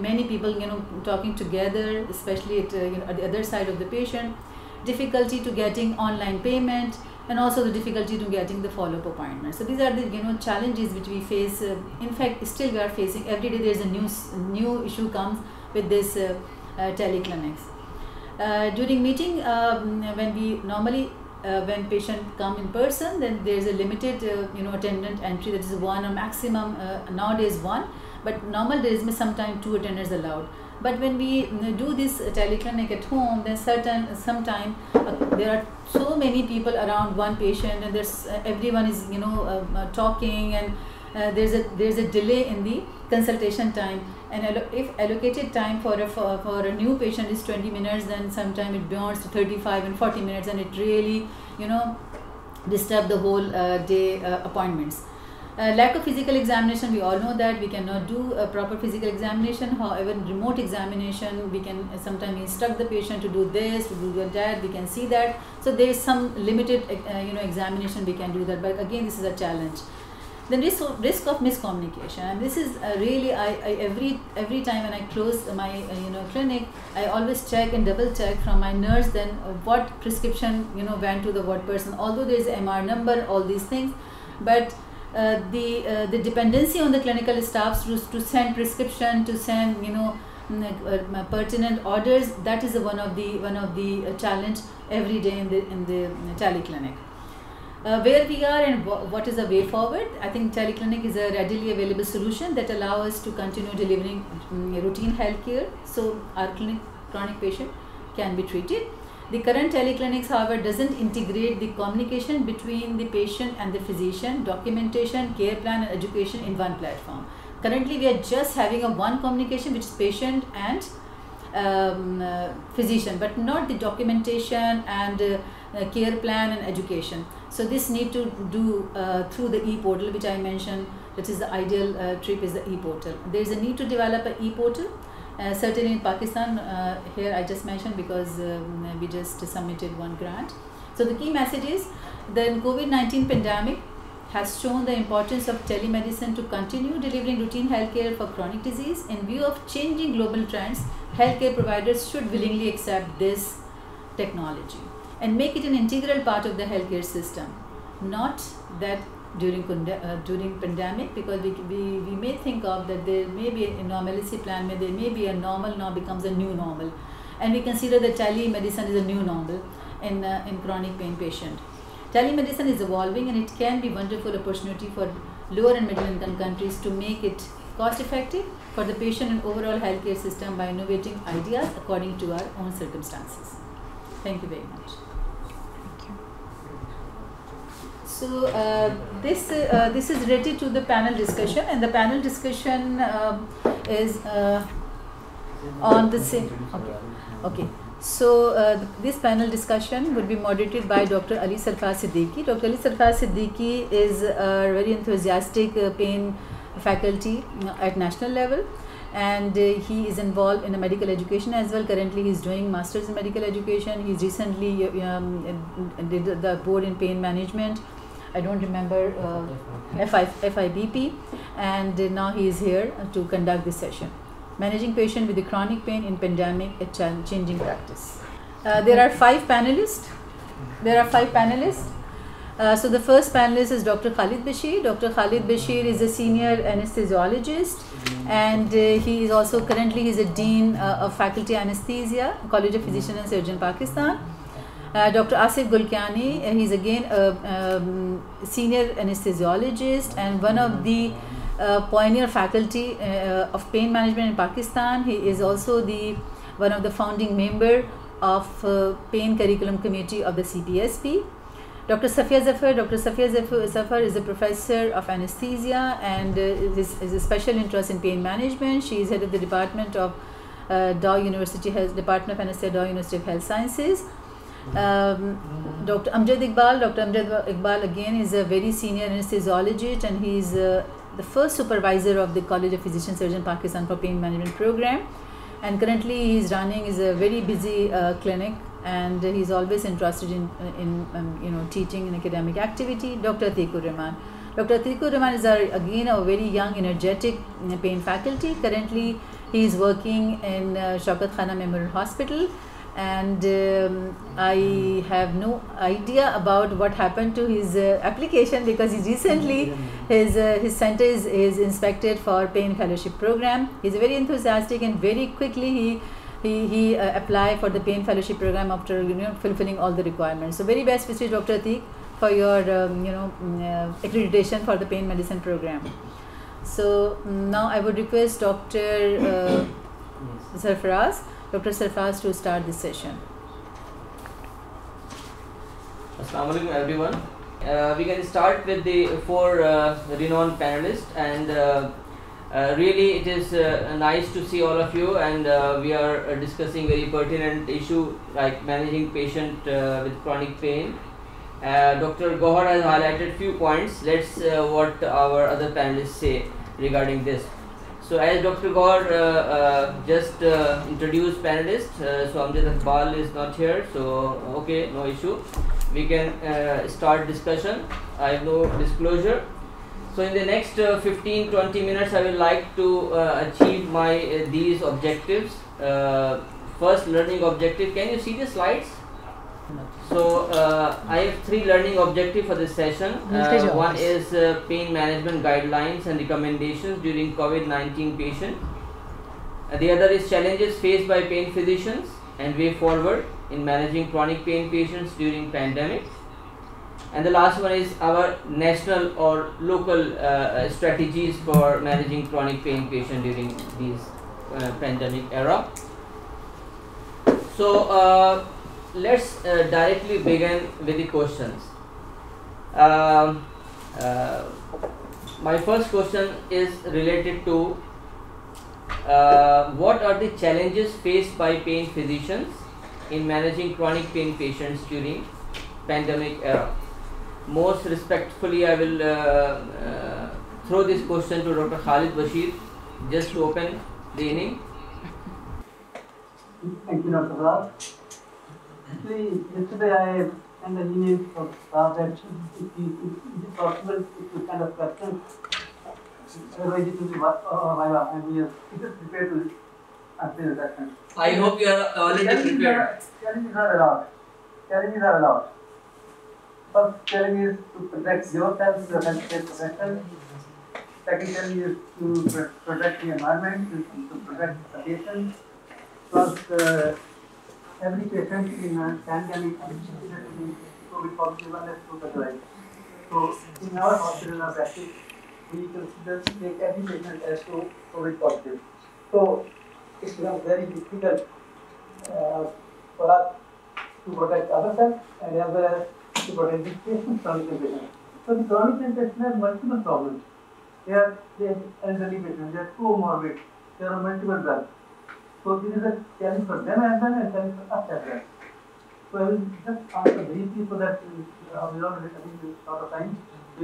many people talking together, especially at the other side of the patient, difficulty to getting online payment, and also the difficulty to getting the follow-up appointment. So these are the challenges which we face. In fact, still we are facing every day. There's a new issue comes with this teleclinics. During meeting, when we normally when patient come in person, then there's a limited attendant entry, that is 1 or maximum nowadays 1. But normal days may sometimes 2 attenders allowed. But when we do this teleclinic at home, then sometimes there are so many people around one patient, and there's everyone is talking, and there's a delay in the consultation time. And if allocated time for a new patient is 20 minutes, then sometimes it beyonds to 35 and 40 minutes, and it really disturb the whole day appointments. Lack of physical examination, we all know that we cannot do a proper physical examination. However, remote examination, we can sometimes instruct the patient to do this, to do that, we can see that. So there is some limited examination we can do that, but again this is a challenge. Then risk of miscommunication, and this is really every time when I close my clinic, I always check and double check from my nurse then what prescription went to the what person. Although there is a MR number, all these things, but the dependency on the clinical staffs to send prescription, to send pertinent orders, that is one of the challenge every day in the teleclinic. Where we are and what is the way forward, I think teleclinic is a readily available solution that allows us to continue delivering routine health care, so our chronic patient can be treated. The current teleclinics, however, doesn't integrate the communication between the patient and the physician, documentation, care plan and education in one platform. Currently, we are just having one communication, which is patient and physician, but not the documentation and care plan and education. So this need to do through the e-portal, which I mentioned, that is the ideal trip is the e-portal. There is a need to develop an e-portal. Certainly in Pakistan, here I just mentioned because we just submitted one grant. So the key message is the COVID-19 pandemic has shown the importance of telemedicine to continue delivering routine healthcare for chronic disease. In view of changing global trends, healthcare providers should willingly accept this technology and make it an integral part of the healthcare system. Not that during pandemic, because we may think of that there may be a normalcy plan, there may be a normal now becomes a new normal, and we consider that telemedicine is a new normal in chronic pain patient. Telemedicine is evolving, and it can be a wonderful opportunity for lower and middle income countries to make it cost effective for the patient and overall healthcare system by innovating ideas according to our own circumstances. Thank you very much. So this is related to the panel discussion, and the panel discussion is on the same. Okay. So this panel discussion will be moderated by Dr. Ali Sarfraz Siddiqui. Dr. Ali Sarfraz Siddiqui is a very enthusiastic pain faculty at national level, and he is involved in medical education as well. Currently he is doing masters in medical education. He's recently did the board in pain management, I don't remember, FIBP, and now he is here to conduct this session. Managing patient with the chronic pain in pandemic, a changing practice. There are 5 panelists. So the first panelist is Dr. Khalid Bashir. Dr. Khalid Bashir is a senior anesthesiologist, and he is also currently he's a dean of faculty anesthesia, College of Physicians and Surgeons, Pakistan. Dr. Asif Gulkiani, he's again a senior anesthesiologist and one of the pioneer faculty of pain management in Pakistan. He is also one of the founding member of pain curriculum committee of the CPSP. Dr. Safia Zafar is a professor of anesthesia and is a special interest in pain management. She is head of the department of Department of Anesthesia, Dow University of Health Sciences. Dr. Amjad Iqbal again is a very senior anesthesiologist, and he is the first supervisor of the College of Physicians Surgeons Pakistan for pain management program, and currently he is running a very busy clinic, and he is always interested in teaching and academic activity. Dr. Atiqur Rahman. Dr. Atiqur Rahman is again a very young, energetic pain faculty. Currently he is working in Shaukat Khana Memorial Hospital, and I have no idea about what happened to his application, because he recently his center is inspected for pain fellowship program. He's very enthusiastic, and very quickly he applied for the pain fellowship program after fulfilling all the requirements. So very best wishes, Dr. Atiq, for your accreditation for the pain medicine program. So now I would request Dr. Dr. Sarfaraz to start this session. Assalamu alaikum everyone. We can start with the four renowned panelists, and really it is nice to see all of you, and we are discussing very pertinent issue like managing patient with chronic pain. Dr. Gohar has highlighted few points. Let's what our other panelists say regarding this. So as Dr. Gaur just introduced panelists, so Amjad Iqbal is not here, so okay, no issue. We can start discussion. I have no disclosure. So in the next 15-20 minutes, I will like to achieve my these objectives. First, learning objective. Can you see the slides? So I have three learning objectives for this session. One is pain management guidelines and recommendations during COVID-19 patient. The other is challenges faced by pain physicians and way forward in managing chronic pain patients during pandemic. And the last one is our national or local strategies for managing chronic pain patient during these pandemic era. So let's directly begin with the questions. My first question is related to what are the challenges faced by pain physicians in managing chronic pain patients during pandemic era. Most respectfully, I will throw this question to Dr. Khalid Bashir just to open the inning. Thank you, Dr. Rao. Actually, yesterday I sent an email to staff that is it possible to kind of question, otherwise it will be and we are prepared to answer the question. I hope you are already prepared. Challenges are allowed. Challenges are allowed. First challenge is to protect yourself, the healthcare professional. Second challenge is to protect the environment, to protect the patient. Plus, every patient in a pandemic is COVID positive unless hospitalized. So, in our hospital practice, we consider take every patient as to COVID positive. So, it becomes very difficult for us to protect ourselves and as well as to protect the patient from the patient. So, the chronic pain patients have multiple problems. They are elderly patients, they are comorbid, there are multiple drugs. So this is a challenge for them as well and challenge for us as well. So I will just answer briefly so that we don't have a lot of time. So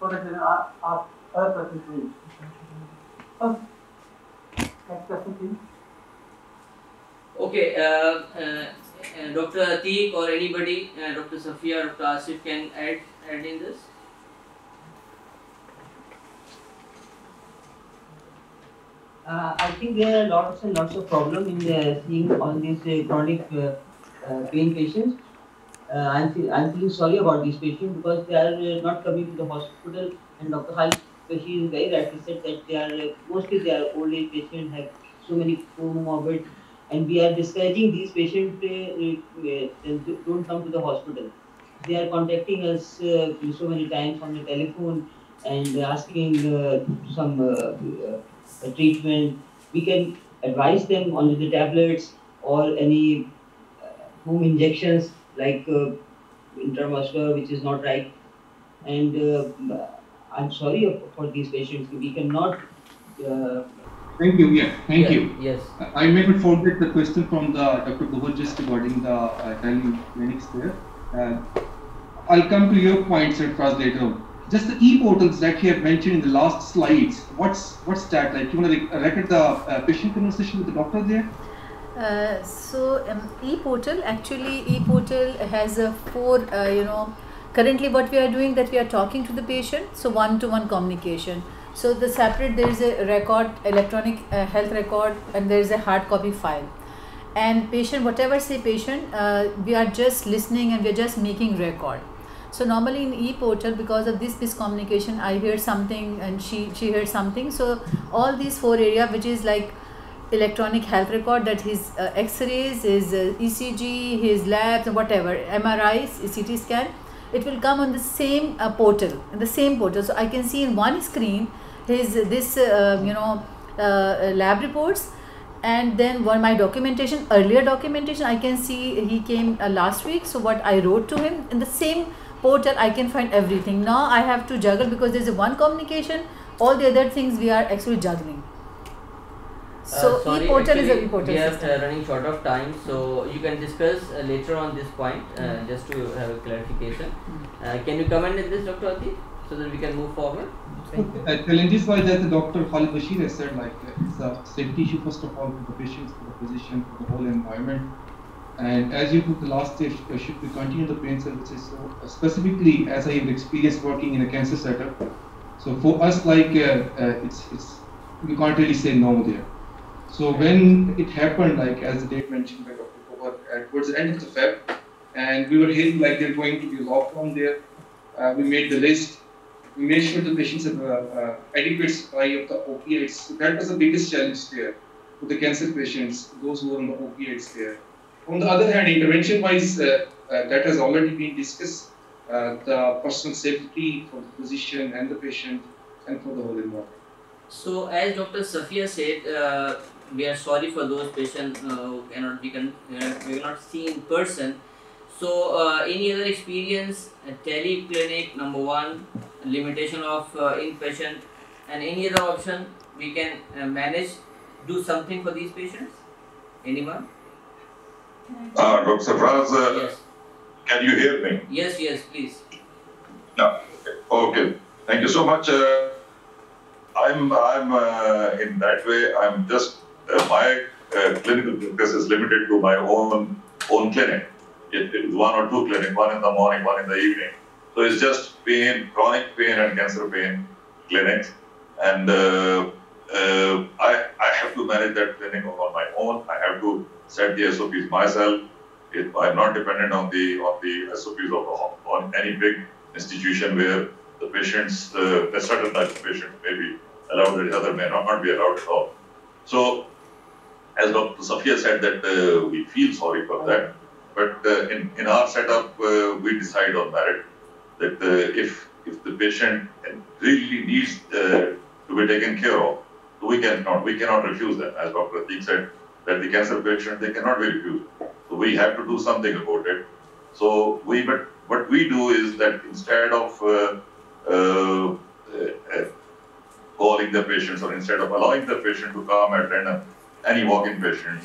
that we can ask other questions please. First, next question please. Okay, Dr. Atiq or anybody, Dr. Safia or Dr. Asif can add in this. I think there are lots and lots of problems in seeing all these chronic pain patients. I'm feeling sorry about these patients because they are not coming to the hospital, and Dr. Khalid, she is very rightly said that they are mostly they are old age patients, have so many comorbid, and we are discouraging these patients don't come to the hospital. They are contacting us so many times on the telephone and asking some treatment. We can advise them on the tablets or any home injections like intramuscular, which is not right. And I'm sorry for these patients. We cannot. Thank you. Yeah, thank you. Yes. I may not forget the question from the Dr. Gohar just regarding the clinics there. I'll come to your points at first later on. Just the e-portals that you have mentioned in the last slides. What's that like? You want to record the patient conversation with the doctor there? E-portal, actually e-portal has a four, currently what we are doing, that we are talking to the patient, so one-to-one communication. So the separate, there is a record, electronic health record, and there is a hard copy file. And patient, whatever say patient, we are just listening and we are just making record. So normally in e-portal, because of this miscommunication, I heard something and she heard something. So all these four areas, which is like electronic health record, that his x-rays, his ECG, his labs, whatever, MRIs, CT scan, it will come on the same portal, in the same portal. So I can see in one screen his lab reports, and then my documentation, earlier documentation, I can see he came last week, so what I wrote to him in the same portal, I can find everything. Now I have to juggle because there's a one communication, all the other things we are actually juggling. So Sorry, e-portal is a actually, e-portal we are system. running short of time, so you can discuss later on this point, just to have a clarification. Can you comment on this, Dr. Atif, so that we can move forward? Challenges wise, as the Dr. Khalid Bashir has said, like it's a safety issue first of all for the patients, for the physician, for the whole environment. And as you put the last stage, should we continue the pain services? So specifically, as I have experienced working in a cancer setup, so for us, like it's we can't really say no there. So when it happened, like as the date mentioned by Dr. Gohar, towards the end of the Feb, and we were hearing like they're going to be lockdown there, we made the list. We made sure the patients have adequate supply of the opiates. So that was the biggest challenge there for the cancer patients, those who were on the opiates there. On the other hand, intervention-wise, that has already been discussed, the personal safety for the physician and the patient and for the whole environment. So as Dr. Safia said, we are sorry for those patients who we cannot see in person. So any other experience, tele-clinic, number one, limitation of inpatient, and any other option we can manage, do something for these patients? Anyone? Dr. Safraz, yes. Can you hear me? Yes, please. No. Okay. Thank you so much. I'm in that way. I'm just my clinical practice is limited to my own clinic. It is one or two clinics, one in the morning, one in the evening. So it's just pain, chronic pain and cancer pain clinics. And I have to manage that clinic on my own. I have to set the SOPs myself. I'm not dependent on the SOPs on any big institution where the patients, a certain type of patient may be allowed, the other may not be allowed at all. So, as Dr. Safia said, that we feel sorry for that. But in our setup, we decide on merit that if the patient really needs to be taken care of, we cannot refuse them. As Dr. Atik said, that the cancer patient, they cannot be refused. So we have to do something about it. So what we do is that instead of calling the patients or instead of allowing the patient to come at random, any walk-in patient,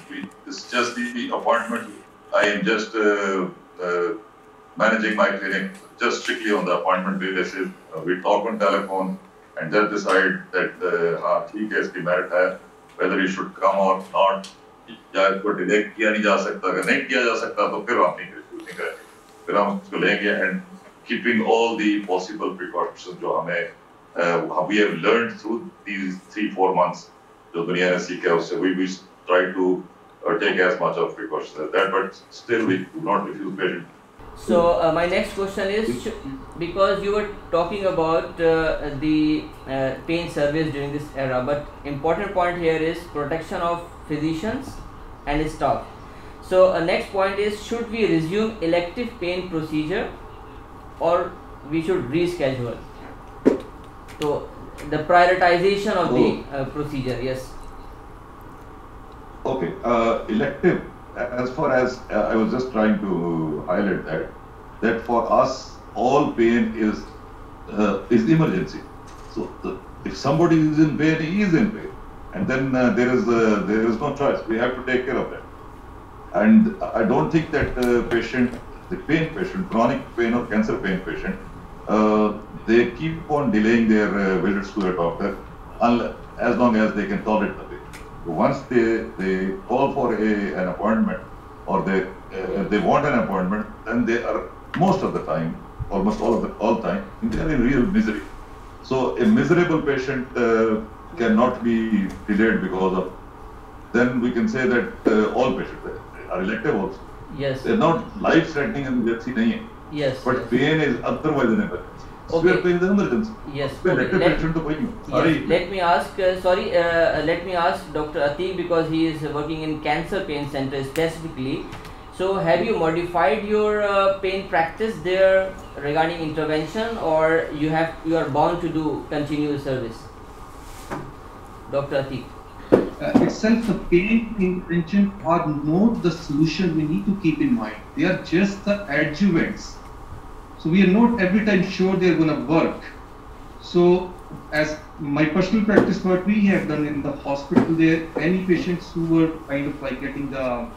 it's just the appointment. I am just managing my clinic just strictly on the appointment basis. We talk on telephone and just decide that ठीक है इसकी merit है, whether he should come or not. या इसको delay किया नहीं जा सकता, अगर नहीं किया जा सकता तो फिर हम नहीं करेंगे, फिर हम उसको लेंगे and keeping all the possible precautions जो हमें we have learned through these 3-4 months जो दुनिया ने सीखा है उससे we try to take as much of precautions as that, but still we do not refuse patients. So my next question is, because you were talking about the pain service during this era, but important point here is protection of physicians and staff. So next point is, should we resume elective pain procedure or we should reschedule? So the prioritization of the procedure, yes. Okay, elective, as far as I was just trying to highlight that for us, all pain is emergency. So if somebody is in pain, he is in pain, and then there is no choice. We have to take care of that. And I don't think that the pain patient, chronic pain or cancer pain patient, they keep on delaying their visits to the doctor as long as they can tolerate the pain. Once they call for an appointment, or they want an appointment, then they are most of the time, almost all the time, they are in real misery. So a miserable patient cannot be delayed because of. Then we can say that all patients are elective also. Yes. They are not life-threatening emergency nahi hai. Yes. But yes. pain is otherwise an emergency. Okay. Severe pain is an emergency. Yes. Elective Okay. patient to koi nahi. Yes. Sorry. Let me ask. Let me ask Dr. Atiq, because he is working in cancer pain center specifically. So have you modified your pain practice there regarding intervention, or you are bound to do continuous service? Dr. Atiq. Itself, the pain intervention are not the solution we need to keep in mind. They are just the adjuvants. So we are not every time sure they are going to work. So as my personal practice, what we have done in the hospital, there any patients who were kind of like getting the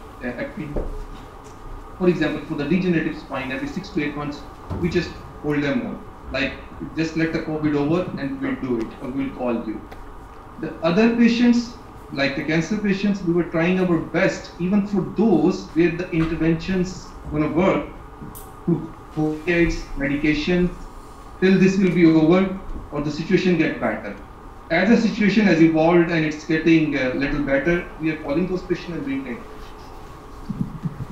for example, for the degenerative spine, every 6 to 8 months, we just hold them on. Like, just let the COVID over and we'll do it, or we'll call you. The other patients, like the cancer patients, we were trying our best, even for those where the interventions are going to work, to opioids, medication, till this will be over or the situation get better. As the situation has evolved and it's getting a little better, we are calling those patients and doing it.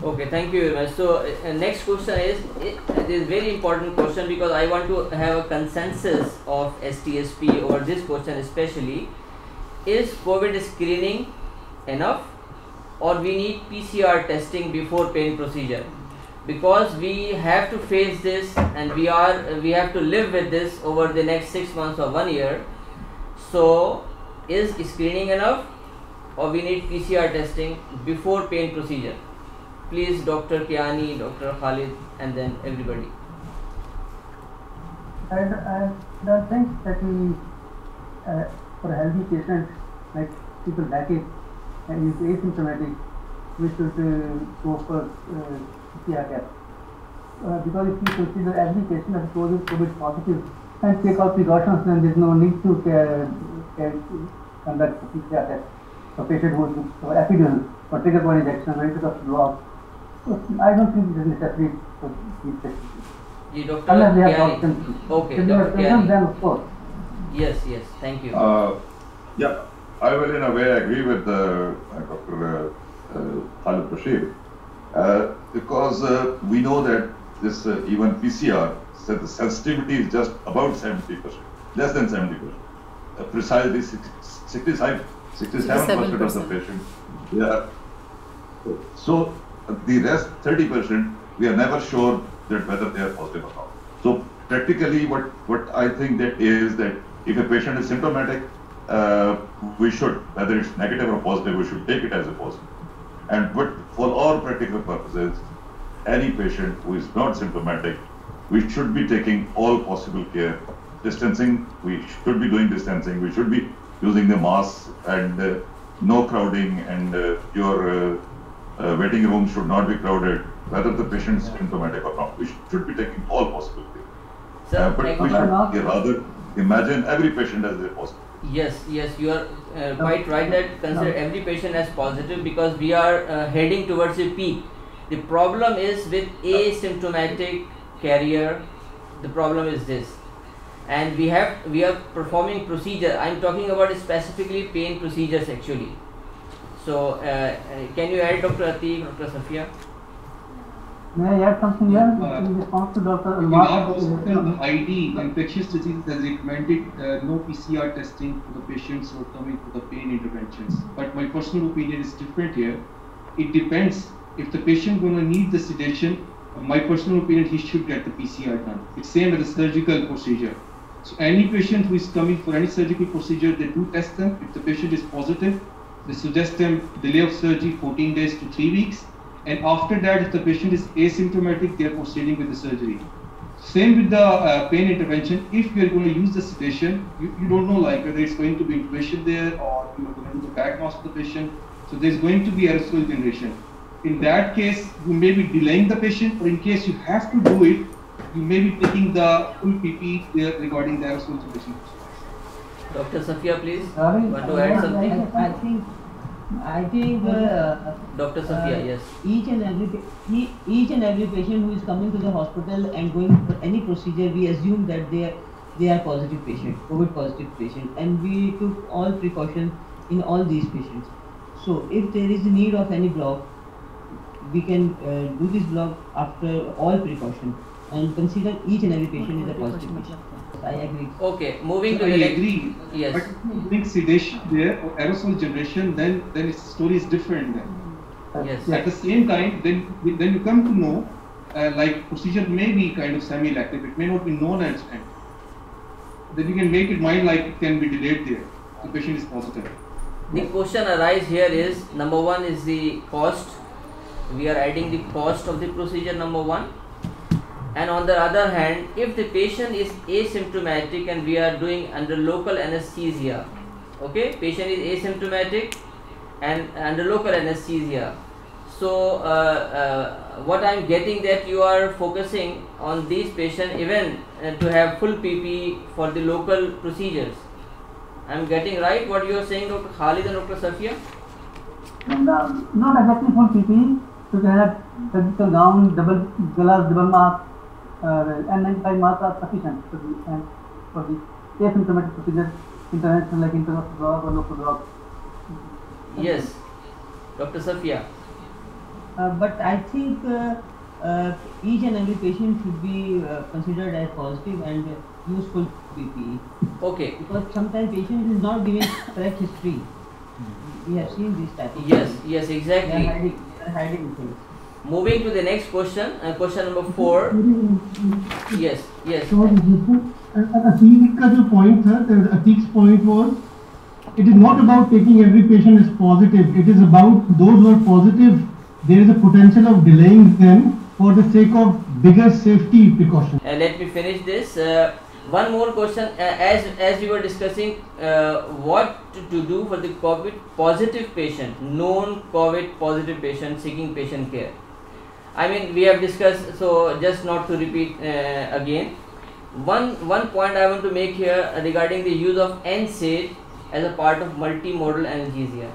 Okay, thank you very much. So next question is, it is very important question, because I want to have a consensus of STSP over this question especially. Is COVID screening enough, or we need PCR testing before pain procedure? Because we have to face this, and we have to live with this over the next 6 months or 1 year. So is screening enough, or we need PCR testing before pain procedure? Please, Dr. Kiani, Dr. Khalid, and then everybody. I don't think that we, for a healthy patient, like people back it and is asymptomatic, we should go for PCR test. Because if we consider every patient as COVID positive and take out precautions, then there is no need to conduct PCR test. So patient who is epidural or trigger point injection, when it of block. So I don't think it is necessary for these patients. Unless they have got symptoms. Okay, if they have symptoms, then of course. Yes, thank you. Yeah, I will in a way agree with Dr. Khalid Bashir, because we know that this even PCR, so the sensitivity is just about 70%, less than 70%. Precisely 67% of the patients. Yeah. So the rest 30%, we are never sure that whether they are positive or not. So practically what I think that is that if a patient is symptomatic, we should, whether it's negative or positive, we should take it as a positive. And but for all practical purposes, any patient who is not symptomatic, we should be taking all possible care. Distancing, we should be doing distancing, we should be using the masks, and no crowding, and your waiting room should not be crowded, whether the patient is symptomatic or not. We should be taking all possible care. But we should rather imagine every patient as a positive. Yes, you are quite right that consider every patient as positive, because we are heading towards a peak. The problem is with asymptomatic carrier, the problem is this. And we are performing procedure. I'm talking about specifically pain procedures actually. So can you add, Dr. Atiq, Dr. Safia? May I add something here in response to Dr. In our hospital, the ID, Infectious Diseases, has recommended no PCR testing for the patients who are coming for the pain interventions. But my personal opinion is different here. It depends. If the patient going to need the sedation, my personal opinion, he should get the PCR done. It's same as a surgical procedure. So any patient who is coming for any surgical procedure, they do test them. If the patient is positive, they suggest them delay of surgery 14 days to 3 weeks. And after that, if the patient is asymptomatic, they are proceeding with the surgery. Same with the pain intervention. If you are going to use the sedation, you don't know like whether it's going to be intubation there or you are going to do the back mask of the patient. So there's going to be aerosol generation. In that case, you may be delaying the patient, or in case you have to do it, you may be taking the full PP there regarding the aerosol generation. Dr. Safia, please. Want to add something? I think Dr. Safia, yes. Each and every patient who is coming to the hospital and going for any procedure, we assume that they are positive patient, COVID positive patient, and we took all precautions in all these patients. So if there is a need of any block, we can do this block after all precautions and consider each and every patient is a positive patient. I agree. Okay, moving So to I the agree. Yes. But if you bring sedation there or aerosol generation, then its story is different then. Yes. At the same time, then you come to know, like procedure may be kind of semi-elective. It may not be known at the end. Then you can make it mind like it can be delayed there. The patient is positive. The question arises here is, number one is the cost. We are adding the cost of the procedure, number one. And on the other hand, if the patient is asymptomatic and we are doing under local anesthesia, okay, patient is asymptomatic and under local anesthesia. So what I am getting that you are focusing on these patients even to have full PP for the local procedures. I am getting right what you are saying, Dr. Khalid and Dr. Safia? Not exactly full PPE. So you can have surgical gown, double gloves, double mask, N95 masks are sufficient for the asymptomatic procedures, intervention like intravenous drug or local drug. Yes, Dr. Safia. But I think each and every patient should be considered as positive and useful PPE. Okay. Because sometimes patient is not giving correct history. We have seen this type of Yes, things. yes, exactly. They are hiding things. Moving to the next question, question number 4. Yes, yes. So, Atik ka jo point tha, Atik's point was, it is not about taking every patient as positive. It is about those who are positive. There is a potential of delaying them for the sake of bigger safety precautions. Let me finish this. One more question. As we were discussing, what to do for the COVID positive patient, known COVID positive patient seeking patient care. I mean, we have discussed, so just not to repeat again. One point I want to make here regarding the use of NSAID as a part of multimodal analgesia.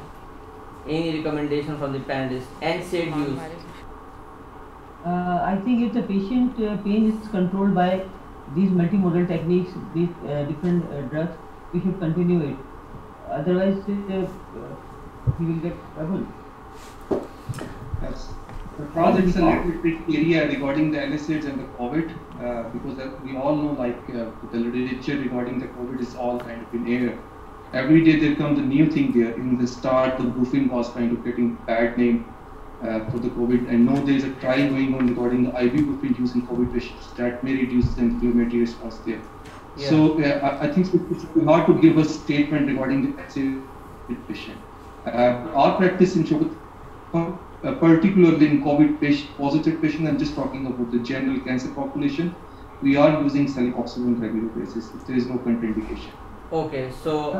Any recommendation from the panelists? NSAID use. I think if the patient pain is controlled by these multimodal techniques, these different drugs, we should continue it. Otherwise, he will get trouble. Yes. Because it's a little bit area regarding the NSAIDs and the COVID, because we all know like the literature regarding the COVID is all kind of in air. Every day there comes a new thing there. In the start, the Brufen was kind of getting bad name for the COVID, and now there is a trial going on regarding the ibuprofen use in COVID patients that may reduce the inflammatory response there. Yeah. So I think it's hard to give a statement regarding the NSAID patient. Our practice in Shogat, particularly in COVID positive patient, I'm just talking about the general cancer population, we are using celecoxib on regular basis if there is no contraindication. Okay, so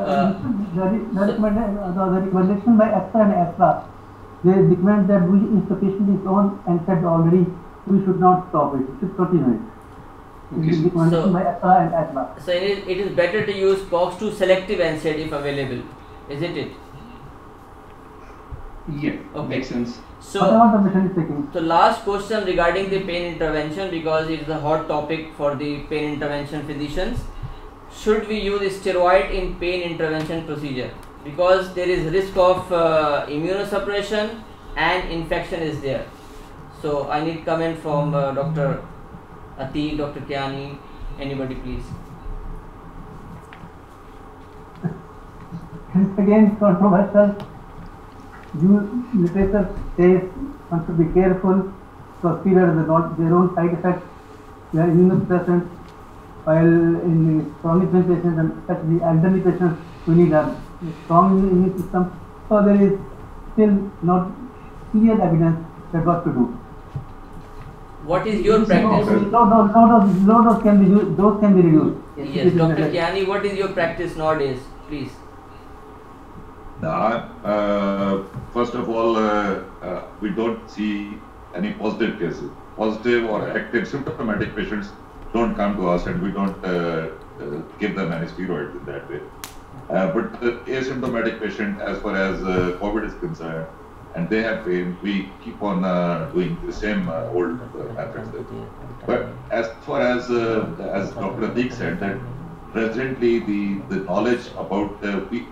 the recommendation by EFSA and EFSA, they recommend that if the patient is on NSAID already, we should not stop it. We should continue it. It is recommendation by EFSA and EFSA. So it is better to use COX-2 selective NSAID if available, isn't it? Yeah, okay. Makes sense. So last question regarding the pain intervention, because it is a hot topic for the pain intervention physicians. Should we use steroid in pain intervention procedure? Because there is risk of immunosuppression and infection is there. So I need comment from Dr. Atiq, Dr. Kiani, anybody please. Again, controversial. Literature says one should be careful because steroids have not their own side effects. They are immunosuppressant, while in chronic patients and especially elderly patients, we need a strong immune system. So there is still not clear evidence that what to do. What is your practice? Low dose can be used, dose can be reduced. Yes, Dr. Kiani, what is your practice nowadays, please? First of all, we don't see any positive cases. Positive or active symptomatic patients don't come to us, and we don't give them any steroids in that way. But the asymptomatic patient, as far as COVID is concerned, and they have pain, we keep on doing the same old methods. But as far as Dr. Atiq said, that presently the knowledge about,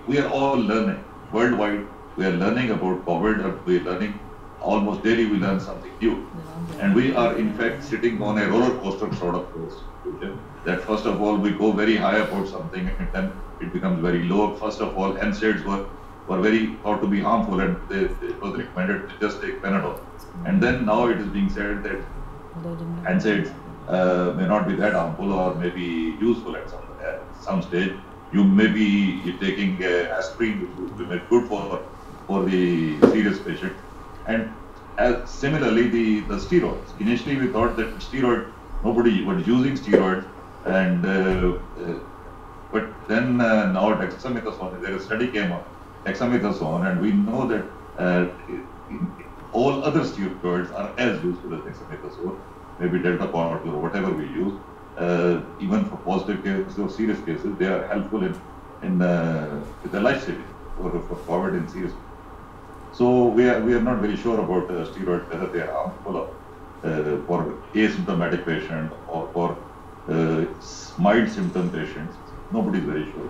we are all learning worldwide. We are learning about COVID, and we are learning almost daily. We learn something new, and we are in fact sitting on a roller coaster sort of course. That first of all we go very high about something, and then it becomes very low. First of all, NSAIDs were very thought to be harmful, and it was recommended to just take Panadol. And then now it is being said that NSAIDs may not be that harmful, or may be useful at some stage. You may be taking aspirin, which will be good for the serious patient. And similarly, the steroids. Initially, we thought that nobody was using steroids, and but then now dexamethasone, there is a study came up, dexamethasone, and we know that all other steroids are as useful as dexamethasone, maybe delta cortisol or whatever we use. Even for positive cases or serious cases, they are helpful in the life saving for COVID in serious. So we are not very sure about steroids, whether they are harmful for asymptomatic patient or for mild symptom patients. Nobody is very sure.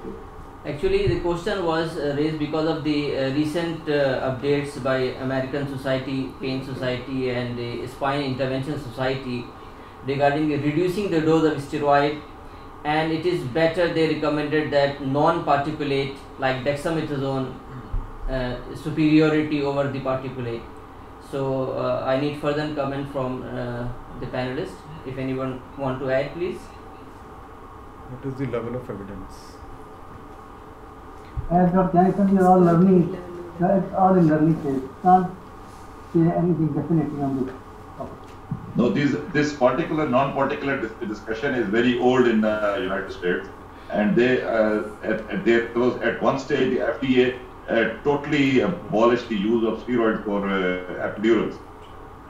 Actually, the question was raised because of the recent updates by American Society, Pain Society, and the Spine Intervention Society regarding reducing the dose of steroid, and it is better, they recommended that non-particulate like dexamethasone superiority over the particulate. So I need further comment from the panelists. If anyone want to add, please. What is the level of evidence? As Dr. Janison, we are all learning. It's all in learning phase. Can't say anything definitely on this topic. No, this particular non-particular discussion is very old in the United States, and there was at one stage the FDA totally abolished the use of steroids for epidurals,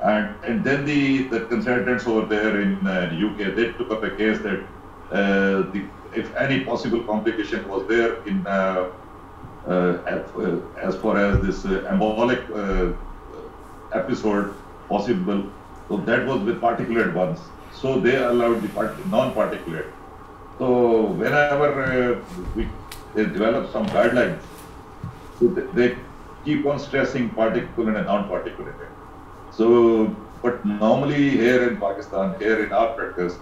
and then the consultants over there in UK, they took up a case that if any possible complication was there in as far as this embolic episode possible, so that was with particulate ones. So they allowed the non-particulate. So whenever they develop some guidelines, so they keep on stressing particulate and non-particulate. So, but normally here in Pakistan, here in our practice,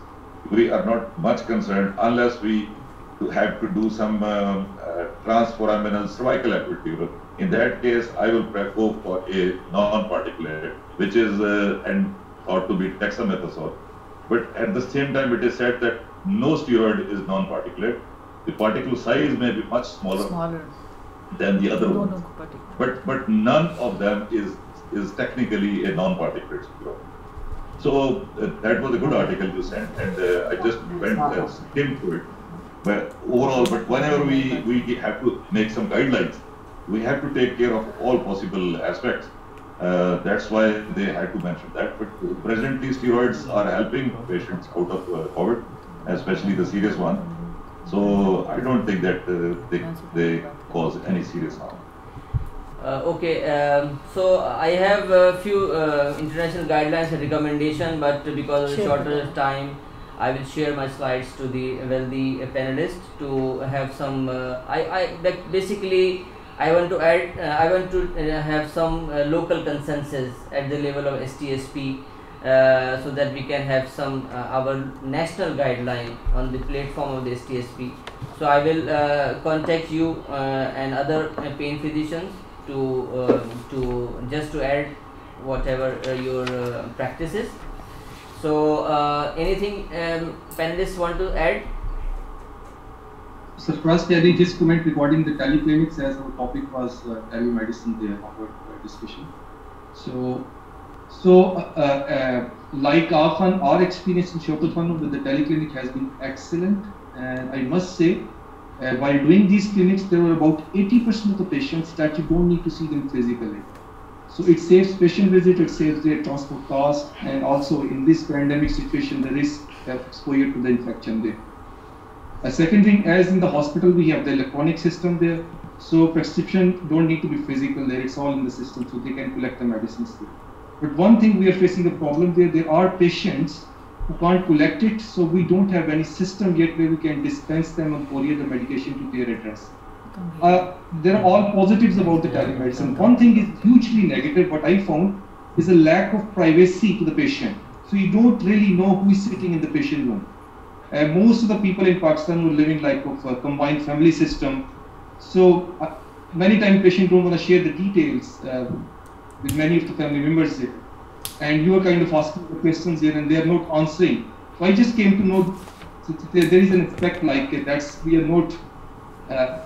we are not much concerned unless we have to do some transforaminal cervical epidural. In that case, I will go for a non-particulate, which is thought to be dexamethasone. But at the same time, it is said that no steroid is non-particulate. The particle size may be much smaller than the other ones. But none of them is technically a non-particulate steroid. So that was a good article you sent, and I just went skimmed through it. But overall, but whenever we have to make some guidelines, we have to take care of all possible aspects. That's why they had to mention that. But presently, steroids are helping patients out of COVID, especially the serious one. So I don't think that they cause any serious harm. So I have a few international guidelines and recommendations, but because of the shorter time, I will share my slides to the wealthy panelists to have some. Basically, I want to add. I want to have some local consensus at the level of STSP so that we can have some our national guideline on the platform of the STSP. So I will contact you and other pain physicians to just to add whatever your practices. So anything panelists want to add? So first, I will just comment regarding the teleclinics, as our topic was telemedicine there, our discussion. So like our experience in Shaukat with the teleclinic has been excellent, and I must say, while doing these clinics, there were about 80% of the patients that you don't need to see them physically. So it saves patient visit, it saves their transport cost, and also in this pandemic situation, the risk of exposure to the infection there. A second thing, as in the hospital, we have the electronic system there, so prescription don't need to be physical there, it's all in the system, so they can collect the medicines there. But one thing we are facing a problem there are patients who can't collect it, so we don't have any system yet where we can dispense them and courier the medication to their address. There are all positives about the telemedicine. One thing is hugely negative, what I found, is a lack of privacy to the patient. So you don't really know who is sitting in the patient room. Most of the people in Pakistan were living like of a combined family system. So many times patients don't want to share the details with many of the family members there. And you are kind of asking the questions there and they are not answering. So I just came to know there is an effect like that. We are not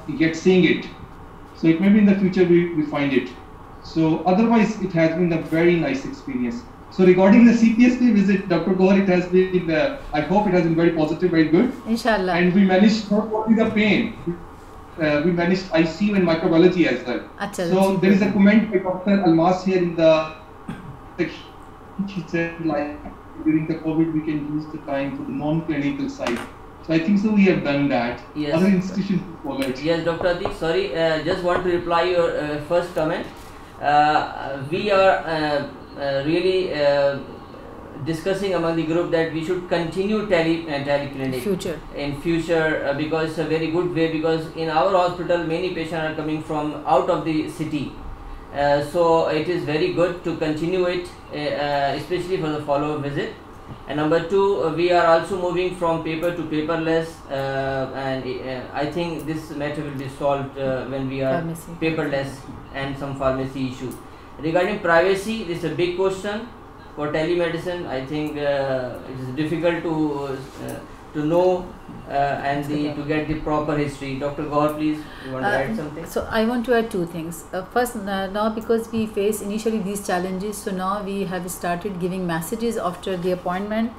yet seeing it. So it may be in the future we find it. So otherwise it has been a very nice experience. So regarding the CPSP visit, Dr. Gohar, it has been, I hope it has been very positive, very good. Inshallah. And we managed not only the pain, we managed ICU and microbiology as well. So there is a comment by Dr. Almas here in the section. She said like during the COVID we can use the time for the non-clinical side. So I think so we have done that. Yes. Other institutions follow it. Yes, Dr. Atiq, sorry, just want to reply your first comment. We are really discussing among the group that we should continue teleclinic in future because it's a very good way, because in our hospital many patients are coming from out of the city. So it is very good to continue it, especially for the follow-up visit. And number two, we are also moving from paper to paperless, and I think this matter will be solved when we are paperless and some pharmacy issue. Regarding privacy, this is a big question for telemedicine. I think it is difficult to know and to get the proper history. Dr. Gohar, please, you want to add something? So I want to add two things. First, now because we face initially these challenges, so now we have started giving messages after the appointment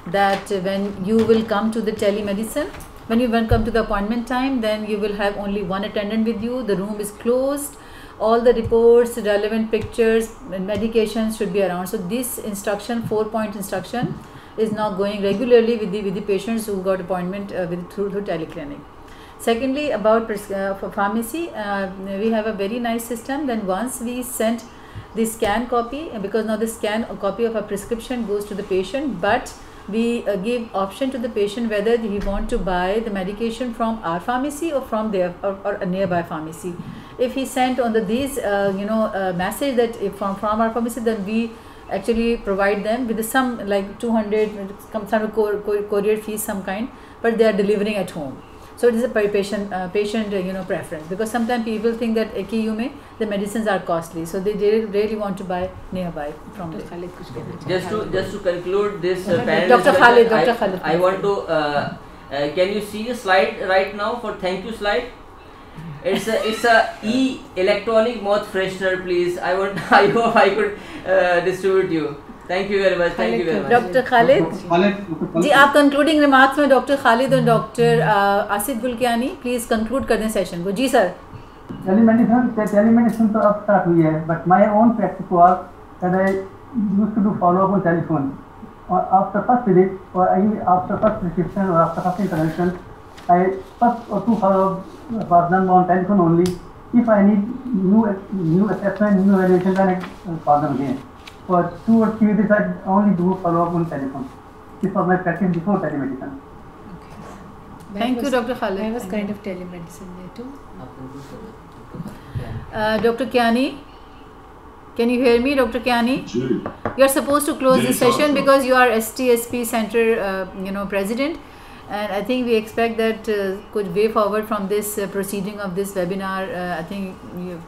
that when you will come to the telemedicine, when you will come to the appointment time, then you will have only one attendant with you, the room is closed, all the reports, relevant pictures and medications should be around. So this instruction, 4-point instruction, is now going regularly with the patients who got appointment through teleclinic. Secondly, about for pharmacy, we have a very nice system. Then once we sent the scan copy, because now the scan copy of a prescription goes to the patient, but we give option to the patient whether he want to buy the medication from our pharmacy or from their or a nearby pharmacy. If he sent on these message that from our pharmacy, then we actually provide them with some like 200 some courier fees some kind, but they are delivering at home. So it is a patient preference, because sometimes people think that AKU mein the medicines are costly, so they really want to buy nearby from there. Just to conclude this panel, Dr. Khalid, I want to can you see the slide right now for thank you slide? It's a electronic mouth freshener, please. I hope I could distribute you. Thank you very much. Thank you very much. Dr. Khalid जी आप concluding remarks में Dr. Khalid और Dr. Asif गुलकियानी please conclude कर दें session को. जी sir. Telemedicine तो अब start हुई है, but my own practice was that I used to do follow up on telephone. Or after first visit, or after first prescription, or after first intervention, I first or two follow-up was done on telephone only. If I need new assessment, new evaluation, then I call them again. For 2 or 3 visits, I only do follow-up on telephone. This was my practice before telemedicine. Thank you, Dr. Khalid. I was kind of telemedicine there too. Dr. Kiani, can you hear me, Dr. Kiani? You're supposed to close this session because you are STSP Center, president, and I think we expect that could way forward from this proceeding of this webinar. I think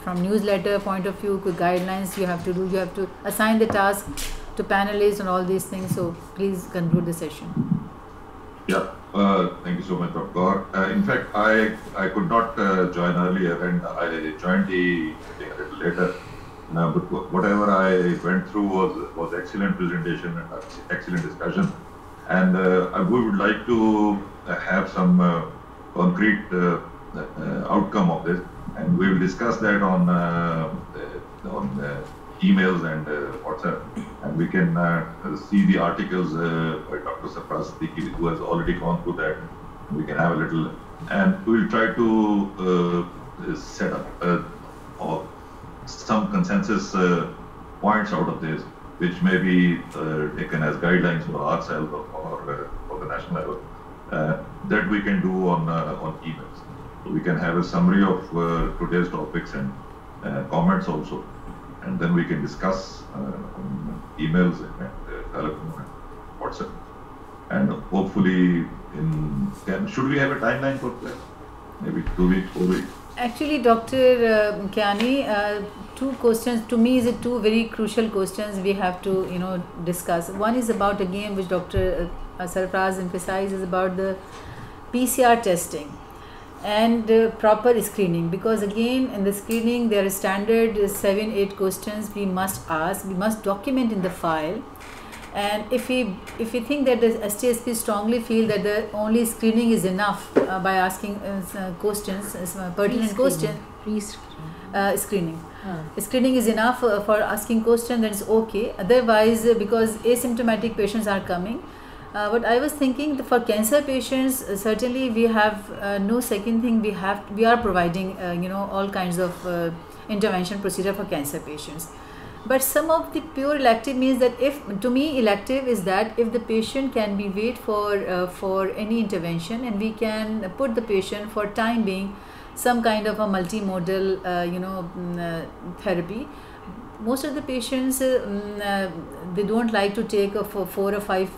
from newsletter point of view, good guidelines you have to do. You have to assign the task to panelists and all these things. So please conclude the session. Yeah. Thank you so much, Dr. In fact, I could not join earlier, and I joined the meeting a little later. But whatever I went through was excellent presentation and excellent discussion, and we would like to have some concrete outcome of this, and we will discuss that on emails and WhatsApp, and we can see the articles by Dr. Sarfraz Siddiqui, who has already gone through that. We can have a little, and we will try to set up some consensus points out of this, which may be taken as guidelines for ourselves or for the national level, that we can do on emails. So we can have a summary of today's topics and comments also, and then we can discuss on emails and telephone and WhatsApp. And hopefully, should we have a timeline for that? Maybe 2 weeks, 4 weeks. Actually, Dr. Kiani, two questions to me is two very crucial questions we have to discuss. One is about, again, which Dr. Sarfraz emphasizes, about the PCR testing and proper screening, because again in the screening there are standard 7-8 questions we must ask, we must document in the file. And if we think that the STSP strongly feel that the only screening is enough by asking questions, pertinent questions, screening. Screening is enough for asking questions, then it's okay. Otherwise, because asymptomatic patients are coming, what I was thinking, for cancer patients, certainly we have no second thing. We are providing all kinds of intervention procedure for cancer patients. But some of the pure elective means that to me elective is that if the patient can be wait for any intervention, and we can put the patient for time being some kind of a multimodal therapy. Most of the patients they don't like to take 4 or 5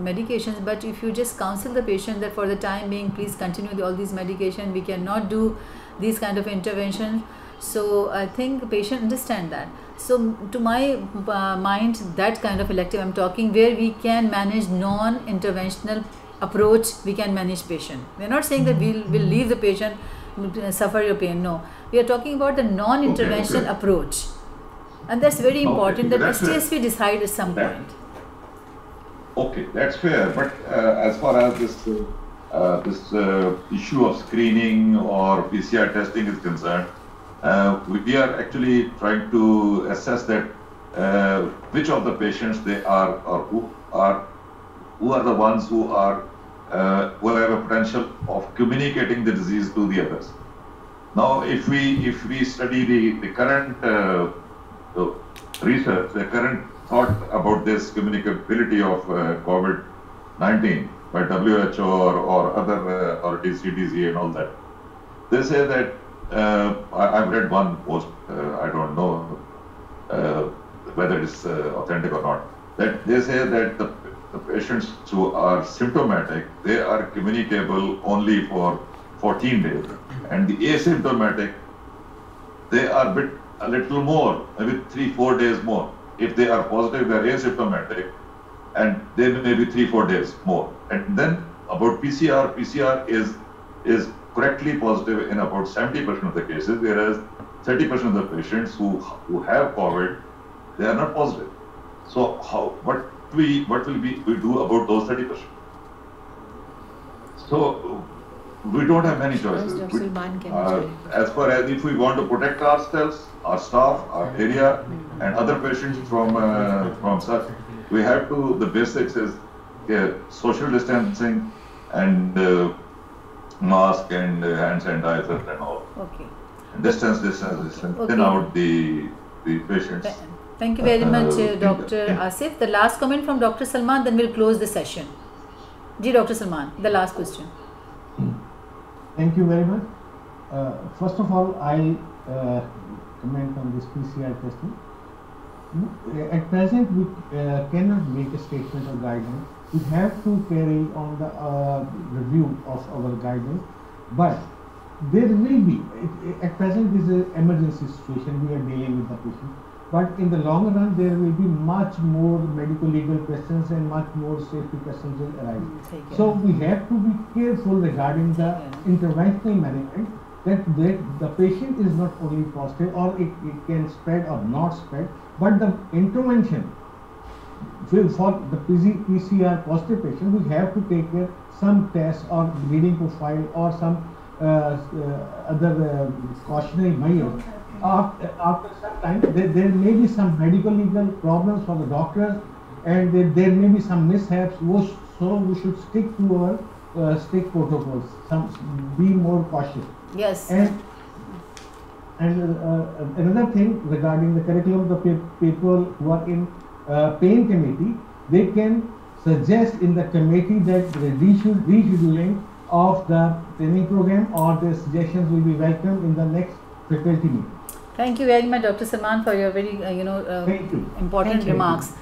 medications, but if you just counsel the patient that for the time being please continue all these medications, we cannot do these kind of interventions. So I think the patient understand that. So to my mind, that kind of elective I'm talking, where we can manage non-interventional approach, we can manage patient. We are not saying that we'll leave the patient suffer your pain. No, we are talking about the non-interventional approach, and that's very important that STSP decide at some point. Okay, that's fair. But as far as this issue of screening or PCR testing is concerned, we are actually trying to assess that which of the patients they are, or who are the ones who have a potential of communicating the disease to the others. Now, if we study the current research, the current thought about this communicability of COVID-19 by WHO or other authorities, CDC and all that, they say that I've read one post, I don't know whether it's authentic or not, that they say that the patients who are symptomatic, they are communicable only for 14 days, and the asymptomatic, they are a little more, maybe 3-4 days more. If they are positive, they are asymptomatic, and they may be 3-4 days more. And then about PCR is correctly positive in about 70% of the cases, whereas 30% of the patients who have COVID, they are not positive. So what will we do about those 30%? So we don't have many choices. As far as if we want to protect ourselves, our staff, our area, and other patients from such, we have to. The basics is social distancing and mask and hand sanitizer and all. Okay. Distance, thin out the patients. Thank you very much, Dr. Asif. The last comment from Dr. Salman, then we'll close the session. Ji, Dr. Salman, the last question. Thank you very much. First of all, I comment on this PCR testing. At present, we cannot make a statement or guidance. We have to carry on the review of our guidance, but there will be, at present this is an emergency situation, we are dealing with the patient, but in the long run there will be much more medical legal questions and much more safety questions will arise. So we have to be careful regarding the interventional management, that the patient is not only positive or it can spread or not spread, but the intervention for the PCR positive patient, we have to take care some tests or bleeding profile or some other cautionary measures. After some time, there may be some medical legal problems for the doctors, and there may be some mishaps. So we should stick to our strict protocols. Be more cautious. Yes. And another thing regarding the curriculum, the people who are in pain committee, they can suggest in the committee that the rescheduling of the training program, or the suggestions will be welcome in the next faculty meeting. Thank you very much, Dr. Salman, for your very important remarks.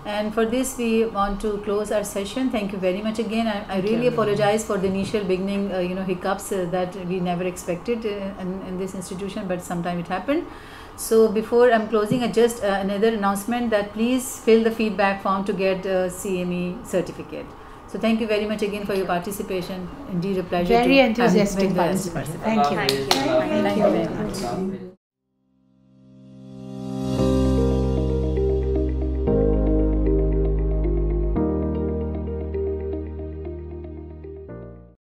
And for this, we want to close our session. Thank you very much again. I really apologize for the initial beginning, hiccups that we never expected in this institution, but sometime it happened. So before I'm closing, just another announcement that please fill the feedback form to get a CME certificate. So thank you very much again for your participation. Indeed, a pleasure. Very to enthusiastic have participation. Thank you. Thank you very much.